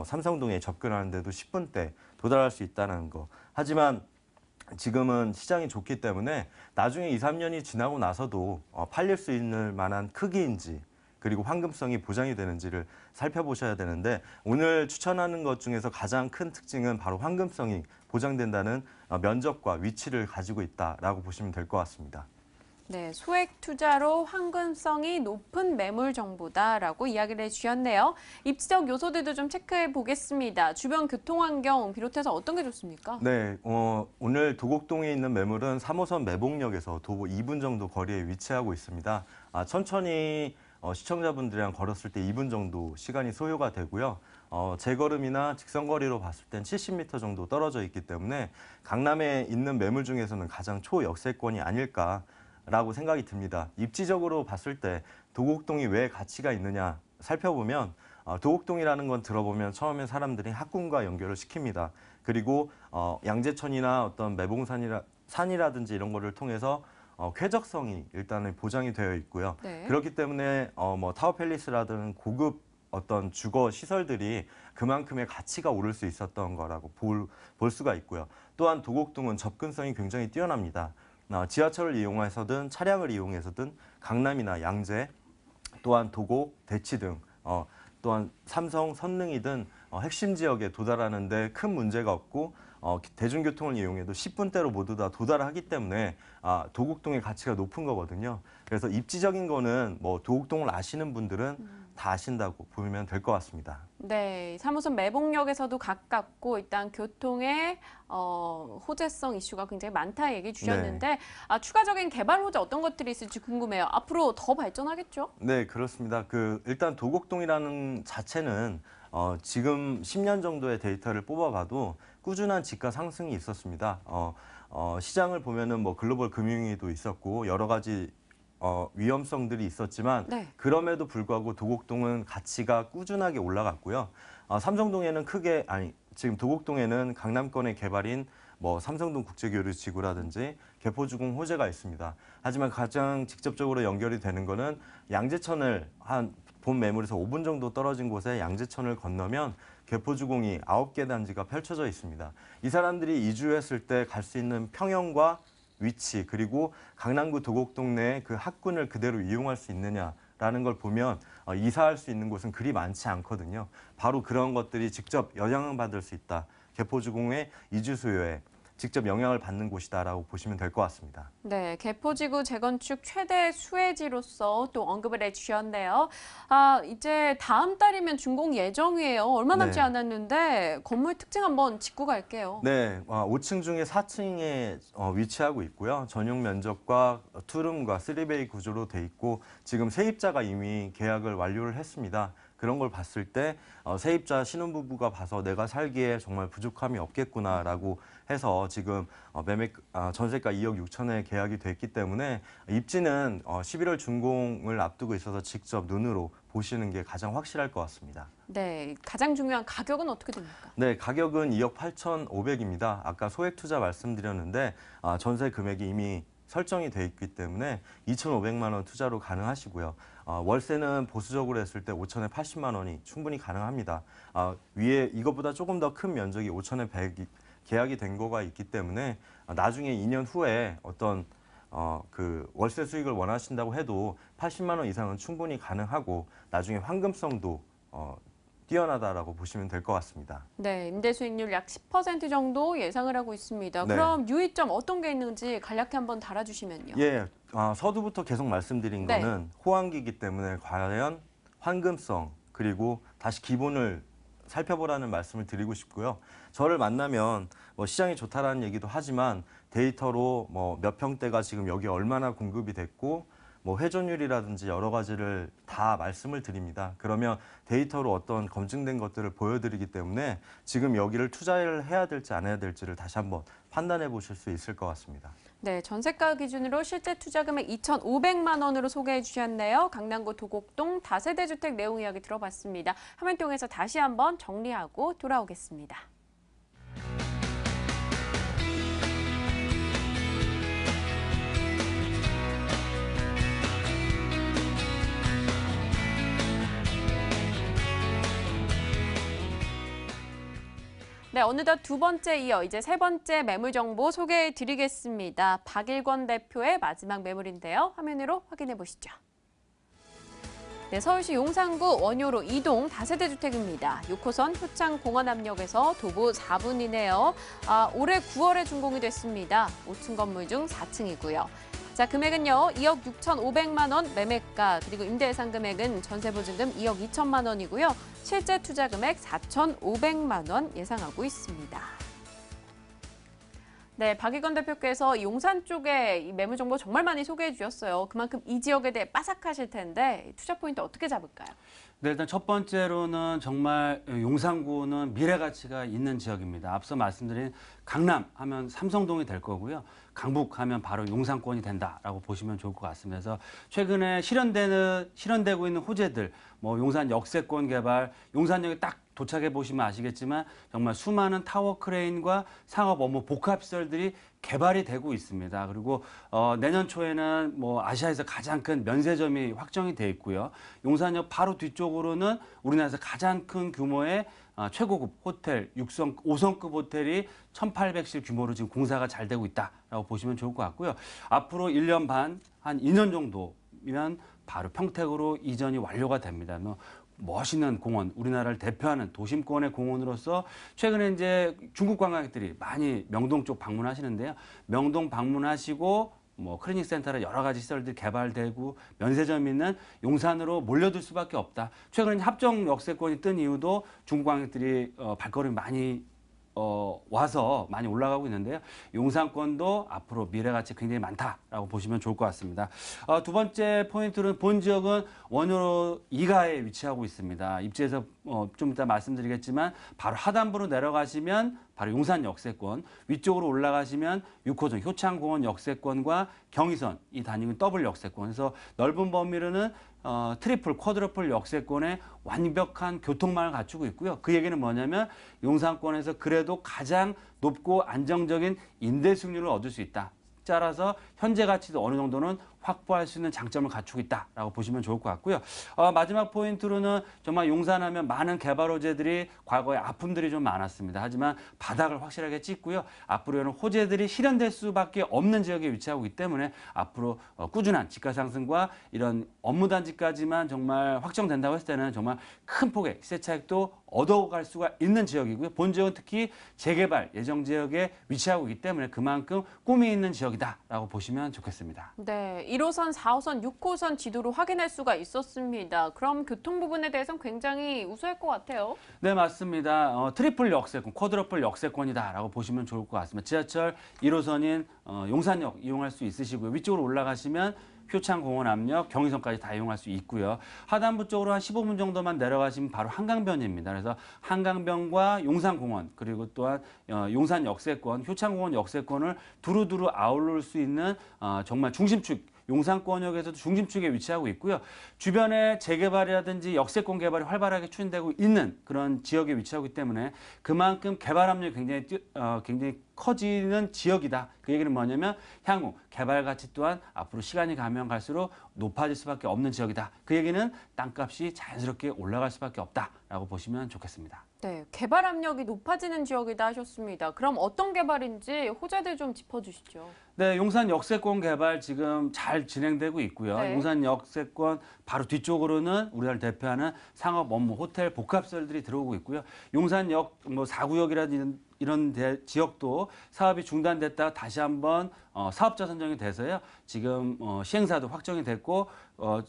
삼성동에 접근하는 데도 10분대 도달할 수 있다는 거. 하지만 지금은 시장이 좋기 때문에 나중에 2, 3년이 지나고 나서도 팔릴 수 있는 만한 크기인지 그리고 황금성이 보장이 되는지를 살펴보셔야 되는데 오늘 추천하는 것 중에서 가장 큰 특징은 바로 황금성이 보장된다는 면적과 위치를 가지고 있다라고 보시면 될 것 같습니다. 네, 소액 투자로 황금성이 높은 매물 정보다라고 이야기를 해주셨네요. 입지적 요소들도 좀 체크해 보겠습니다. 주변 교통 환경 비롯해서 어떤 게 좋습니까? 네, 오늘 도곡동에 있는 매물은 3호선 매봉역에서 도보 2분 정도 거리에 위치하고 있습니다. 천천히 시청자분들이랑 걸었을 때 2분 정도 시간이 소요가 되고요. 제걸음이나 직선거리로 봤을 땐 70m 정도 떨어져 있기 때문에 강남에 있는 매물 중에서는 가장 초역세권이 아닐까라고 생각이 듭니다. 입지적으로 봤을 때 도곡동이 왜 가치가 있느냐 살펴보면 도곡동이라는 건 들어보면 처음에 사람들이 학군과 연결을 시킵니다. 그리고 양재천이나 어떤 산이라든지 이런 거를 통해서 쾌적성이 일단은 보장이 되어 있고요. 네. 그렇기 때문에 뭐 타워팰리스라든 고급 어떤 주거 시설들이 그만큼의 가치가 오를 수 있었던 거라고 볼 수가 있고요. 또한 도곡동은 접근성이 굉장히 뛰어납니다. 지하철을 이용해서든 차량을 이용해서든 강남이나 양재, 또한 도곡, 대치 등 또한 삼성, 선릉이든 핵심 지역에 도달하는 데 큰 문제가 없고 대중교통을 이용해도 10분대로 모두 다 도달하기 때문에 도곡동의 가치가 높은 거거든요. 그래서 입지적인 거는 뭐 도곡동을 아시는 분들은 다 아신다고 보면 될 것 같습니다. 네, 3호선 매봉역에서도 가깝고 일단 교통의 호재성 이슈가 굉장히 많다 얘기 주셨는데 네. 추가적인 개발 호재 어떤 것들이 있을지 궁금해요. 앞으로 더 발전하겠죠? 네, 그렇습니다. 일단 도곡동이라는 자체는 지금 10년 정도의 데이터를 뽑아봐도 꾸준한 집가 상승이 있었습니다. 시장을 보면은 뭐 글로벌 금융위기도 있었고 여러 가지 위험성들이 있었지만 네. 그럼에도 불구하고 도곡동은 가치가 꾸준하게 올라갔고요. 삼성동에는 지금 도곡동에는 강남권의 개발인 뭐 삼성동 국제교류지구라든지 개포주공 호재가 있습니다. 하지만 가장 직접적으로 연결이 되는 거는 양재천을 한 본 매물에서 5분 정도 떨어진 곳에 양재천을 건너면 개포주공이 9개 단지가 펼쳐져 있습니다. 이 사람들이 이주했을 때 갈 수 있는 평형과 위치 그리고 강남구 도곡동 내 그 학군을 그대로 이용할 수 있느냐라는 걸 보면 이사할 수 있는 곳은 그리 많지 않거든요. 바로 그런 것들이 직접 영향을 받을 수 있다. 개포주공의 이주 수요에 직접 영향을 받는 곳이다라고 보시면 될 것 같습니다. 네, 개포지구 재건축 최대 수혜지로서 또 언급을 해주셨네요. 이제 다음 달이면 준공 예정이에요. 얼마 남지 네. 않았는데 건물 특징 한번 짚고 갈게요. 네, 5층 중에 4층에 위치하고 있고요. 전용 면적과 투룸과 3베이 구조로 돼 있고 지금 세입자가 이미 계약을 완료를 했습니다. 그런 걸 봤을 때 세입자 신혼부부가 봐서 내가 살기에 정말 부족함이 없겠구나라고 해서 지금 전세가 2억 6천에 계약이 됐기 때문에 입지는 11월 준공을 앞두고 있어서 직접 눈으로 보시는 게 가장 확실할 것 같습니다. 네, 가장 중요한 가격은 어떻게 됩니까? 네, 가격은 2억 8,500입니다. 아까 소액 투자 말씀드렸는데 전세 금액이 이미 설정이 돼 있기 때문에 2,500만 원 투자로 가능하시고요. 월세는 보수적으로 했을 때 5천에 80만 원이 충분히 가능합니다. 위에 이것보다 조금 더 큰 면적이 5천에 100이 계약이 된 거가 있기 때문에 나중에 2년 후에 어떤 그 월세 수익을 원하신다고 해도 80만 원 이상은 충분히 가능하고 나중에 환금성도 뛰어나다라고 보시면 될 것 같습니다. 네, 임대 수익률 약 10% 정도 예상을 하고 있습니다. 네. 그럼 유의점 어떤 게 있는지 간략히 한번 달아주시면요. 예, 서두부터 계속 말씀드린 네. 거는 호황기이기 때문에 과연 환금성 그리고 다시 기본을 살펴보라는 말씀을 드리고 싶고요. 저를 만나면 뭐 시장이 좋다라는 얘기도 하지만 데이터로 뭐 몇 평대가 지금 여기 얼마나 공급이 됐고 뭐 회전율이라든지 여러 가지를 다 말씀을 드립니다. 그러면 데이터로 어떤 검증된 것들을 보여드리기 때문에 지금 여기를 투자를 해야 될지 안 해야 될지를 다시 한번 판단해 보실 수 있을 것 같습니다. 네, 전세가 기준으로 실제 투자 금액 2,500만 원으로 소개해 주셨네요. 강남구 도곡동 다세대 주택 내용 이야기 들어봤습니다. 화면 통해서 다시 한번 정리하고 돌아오겠습니다. 네, 어느덧 두 번째 이어 이제 세 번째 매물 정보 소개해 드리겠습니다. 박일권 대표의 마지막 매물인데요. 화면으로 확인해 보시죠. 네, 서울시 용산구 원효로 2동 다세대 주택입니다. 6호선 효창공원암역에서 도보 4분이네요. 올해 9월에 준공이 됐습니다. 5층 건물 중 4층이고요. 자, 금액은요, 2억 6,500만 원 매매가, 그리고 임대 예상 금액은 전세 보증금 2억 2천만 원이고요. 실제 투자 금액 4,500만 원 예상하고 있습니다. 네, 박익원 대표께서 이 용산 쪽에 이 매물 정보 정말 많이 소개해 주셨어요. 그만큼 이 지역에 대해 빠삭하실 텐데 투자 포인트 어떻게 잡을까요? 네, 일단 첫 번째로는 정말 용산구는 미래 가치가 있는 지역입니다. 앞서 말씀드린 강남 하면 삼성동이 될 거고요. 강북 하면 바로 용산권이 된다라고 보시면 좋을 것 같습니다. 그래서 최근에 실현되고 있는 호재들, 뭐 용산 역세권 개발, 용산역에 딱 도착해 보시면 아시겠지만 정말 수많은 타워 크레인과 상업 업무 복합시설들이 개발이 되고 있습니다. 그리고 내년 초에는 뭐 아시아에서 가장 큰 면세점이 확정이 돼 있고요. 용산역 바로 뒤쪽으로는 우리나라에서 가장 큰 규모의 최고급 호텔, 5성급 호텔이 1,800실 규모로 지금 공사가 잘 되고 있다라고 보시면 좋을 것 같고요. 앞으로 1년 반, 한 2년 정도면 바로 평택으로 이전이 완료가 됩니다. 멋있는 공원, 우리나라를 대표하는 도심권의 공원으로서 최근에 이제 중국 관광객들이 많이 명동 쪽 방문하시는데요. 명동 방문하시고 뭐 클리닉 센터나 여러 가지 시설들이 개발되고 면세점이 있는 용산으로 몰려들 수밖에 없다. 최근에 합정 역세권이 뜬 이유도 중국 관광객들이 발걸음이 많이 와서 많이 올라가고 있는데요. 용산권도 앞으로 미래 가치 굉장히 많다라고 보시면 좋을 것 같습니다. 두 번째 포인트는 본 지역은 원효로 2가에 위치하고 있습니다. 입지에서 좀 이따 말씀드리겠지만 바로 하단부로 내려가시면 바로 용산 역세권, 위쪽으로 올라가시면 6호선 효창공원 역세권과 경의선 이 다니는 더블 역세권. 그래서 넓은 범위로는 트리플, 쿼드러플 역세권에 완벽한 교통망을 갖추고 있고요. 그 얘기는 뭐냐면 용산권에서 그래도 가장 높고 안정적인 임대 수익률을 얻을 수 있다. 따라서 현재 가치도 어느 정도는 확보할 수 있는 장점을 갖추고 있다라고 보시면 좋을 것 같고요. 마지막 포인트로는 정말 용산하면 많은 개발 호재들이 과거에 아픔들이 좀 많았습니다. 하지만 바닥을 확실하게 찍고요. 앞으로는 호재들이 실현될 수밖에 없는 지역에 위치하고 있기 때문에 앞으로 꾸준한 집가 상승과 이런 업무단지까지만 정말 확정된다고 했을 때는 정말 큰 폭의 시세 차익도 얻어갈 수가 있는 지역이고요. 본 지역은 특히 재개발 예정 지역에 위치하고 있기 때문에 그만큼 꿈이 있는 지역이다라고 보시면 좋겠습니다. 네, 1호선, 4호선, 6호선 지도로 확인할 수가 있었습니다. 그럼 교통 부분에 대해서는 굉장히 우수할 것 같아요. 네, 맞습니다. 트리플 역세권, 쿼드러플 역세권이다라고 보시면 좋을 것 같습니다. 지하철 1호선인 용산역 이용할 수 있으시고요. 위쪽으로 올라가시면 효창공원 앞역, 경의선까지 다 이용할 수 있고요. 하단부 쪽으로 한 15분 정도만 내려가시면 바로 한강변입니다. 그래서 한강변과 용산공원 그리고 또한 용산 역세권, 효창공원 역세권을 두루두루 아울릴 수 있는 정말 중심축, 용산권역에서도 중심축에 위치하고 있고요. 주변에 재개발이라든지 역세권 개발이 활발하게 추진되고 있는 그런 지역에 위치하고 있기 때문에 그만큼 개발 압력이 굉장히 커지는 지역이다. 그 얘기는 뭐냐면 향후 개발 가치 또한 앞으로 시간이 가면 갈수록 높아질 수밖에 없는 지역이다. 그 얘기는 땅값이 자연스럽게 올라갈 수밖에 없다라고 보시면 좋겠습니다. 네, 개발 압력이 높아지는 지역이다 하셨습니다. 그럼 어떤 개발인지 호재들 좀 짚어주시죠. 네, 용산 역세권 개발 지금 잘 진행되고 있고요. 네. 용산 역세권 바로 뒤쪽으로는 우리나라를 대표하는 상업 업무, 호텔, 복합시설들이 들어오고 있고요. 용산역, 4구역이라든지 이런 지역도 사업이 중단됐다가 다시 한번 사업자 선정이 돼서요. 지금 시행사도 확정이 됐고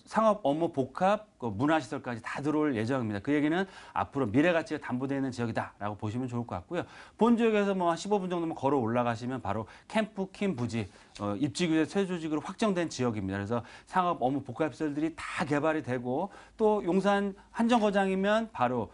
상업 업무 복합, 문화시설까지 다 들어올 예정입니다. 그 얘기는 앞으로 미래 가치가 담보되어 있는 지역이다라고 보시면 좋을 것 같고요. 본 지역에서 한 15분 정도만 걸어 올라가시면 바로 캠프 킴 부지 입지규제 세조직으로 확정된 지역입니다. 그래서 상업 업무 복합시설들이 다 개발이 되고 또 용산 한정거장이면 바로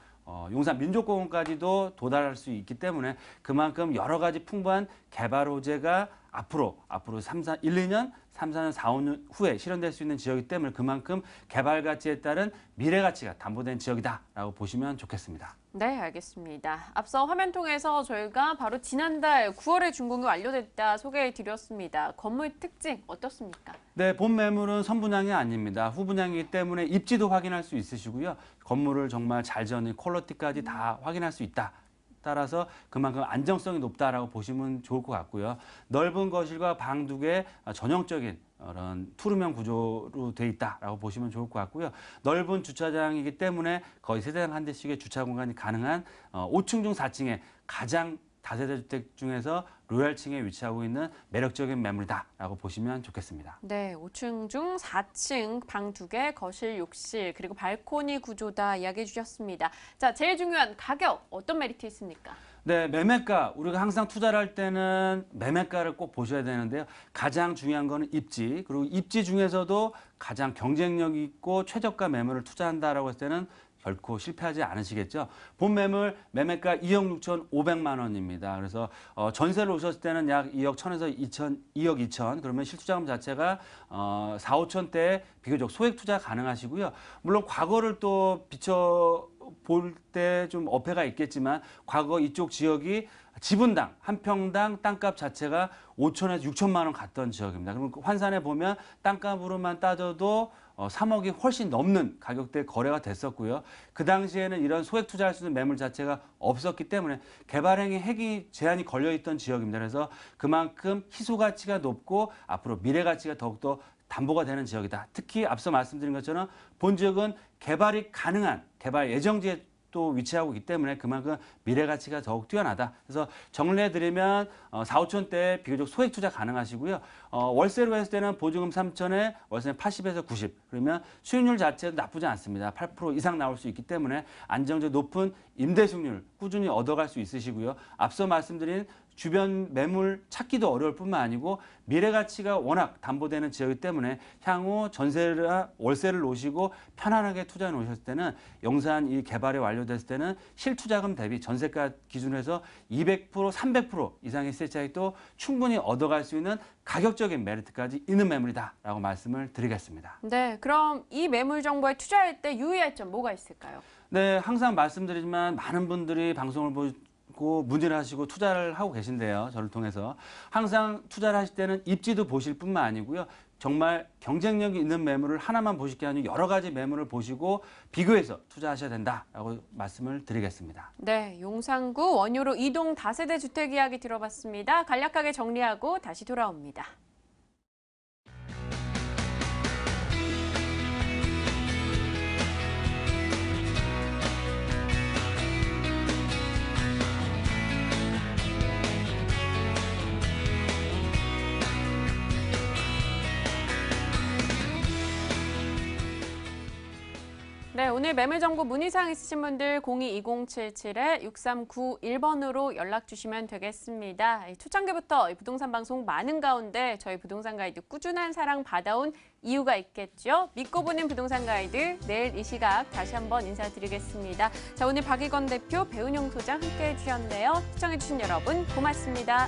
용산 민족공원까지도 도달할 수 있기 때문에 그만큼 여러 가지 풍부한 개발 호재가 앞으로 1, 2년, 3, 4년, 4, 5년 후에 실현될 수 있는 지역이기 때문에 그만큼 개발 가치에 따른 미래 가치가 담보된 지역이다라고 보시면 좋겠습니다. 네, 알겠습니다. 앞서 화면 통해서 저희가 바로 지난달 9월에 준공이 완료됐다 소개해 드렸습니다. 건물 특징 어떻습니까? 네, 본 매물은 선분양이 아닙니다. 후분양이기 때문에 입지도 확인할 수 있으시고요. 건물을 정말 잘 지은 퀄리티까지 다 확인할 수 있다. 따라서 그만큼 안정성이 높다라고 보시면 좋을 것 같고요. 넓은 거실과 방 2개 전형적인 그런 투룸형 구조로 돼 있다라고 보시면 좋을 것 같고요. 넓은 주차장이기 때문에 거의 세대당 한 대씩의 주차 공간이 가능한 5층 중 4층의 가장 다세대 주택 중에서 로얄층에 위치하고 있는 매력적인 매물이다라고 보시면 좋겠습니다. 네, 5층 중 4층 방 2개, 거실, 욕실, 그리고 발코니 구조다 이야기해 주셨습니다. 자, 제일 중요한 가격 어떤 메리트 있습니까? 네, 매매가. 우리가 항상 투자를 할 때는 매매가를 꼭 보셔야 되는데요. 가장 중요한 거는 입지. 그리고 입지 중에서도 가장 경쟁력 있고 최저가 매물을 투자한다라고 했을 때는 결코 실패하지 않으시겠죠. 본 매물 매매가 2억 6,500만 원입니다. 그래서 전세를 오셨을 때는 약 2억 1천에서 2억 2천. 그러면 실투자금 자체가 4, 5천대에 비교적 소액 투자 가능하시고요. 물론 과거를 또 볼 때 좀 어폐가 있겠지만 과거 이쪽 지역이 지분당 한 평당 땅값 자체가 5천에서 6천만 원 갔던 지역입니다. 그럼 환산해 보면 땅값으로만 따져도 3억이 훨씬 넘는 가격대에 거래가 됐었고요. 그 당시에는 이런 소액 투자할 수 있는 매물 자체가 없었기 때문에 개발행위 핵이 제한이 걸려있던 지역입니다. 그래서 그만큼 희소 가치가 높고 앞으로 미래 가치가 더욱더 담보가 되는 지역이다. 특히 앞서 말씀드린 것처럼 본 지역은 개발이 가능한 개발 예정지에 또 위치하고 있기 때문에 그만큼 미래 가치가 더욱 뛰어나다. 그래서 정리해드리면 4, 5천대 비교적 소액 투자 가능하시고요. 월세로 했을 때는 보증금 3천에 월세는 80에서 90. 그러면 수익률 자체도 나쁘지 않습니다. 8% 이상 나올 수 있기 때문에 안정적 높은 임대 수익률 꾸준히 얻어갈 수 있으시고요. 앞서 말씀드린 주변 매물 찾기도 어려울 뿐만 아니고 미래 가치가 워낙 담보되는 지역이기 때문에 향후 전세나 월세를 놓으시고 편안하게 투자해 놓으셨을 때는 용산 이 개발이 완료됐을 때는 실투자금 대비 전세가 기준으로 해서 200%, 300% 이상의 시세 차익도 충분히 얻어갈 수 있는 가격적인 메리트까지 있는 매물이다라고 말씀을 드리겠습니다. 네, 그럼 이 매물 정보에 투자할 때 유의할 점 뭐가 있을까요? 네, 항상 말씀드리지만 많은 분들이 방송을 보고 문의를 하시고 투자를 하고 계신데요. 저를 통해서 항상 투자를 하실 때는 입지도 보실 뿐만 아니고요. 정말 경쟁력이 있는 매물을 하나만 보실 게 아니고 여러 가지 매물을 보시고 비교해서 투자하셔야 된다라고 말씀을 드리겠습니다. 네, 용산구 원효로 이동 다세대 주택 이야기 들어봤습니다. 간략하게 정리하고 다시 돌아옵니다. 네, 오늘 매물 정보 문의사항 있으신 분들 02-2077-6391번으로 연락 주시면 되겠습니다. 초창기부터 부동산 방송 많은 가운데 저희 부동산 가이드 꾸준한 사랑 받아온 이유가 있겠죠. 믿고 보는 부동산 가이드 내일 이 시각 다시 한번 인사드리겠습니다. 자, 오늘 박익원 대표, 배은영 소장 함께해 주셨네요. 시청해 주신 여러분 고맙습니다.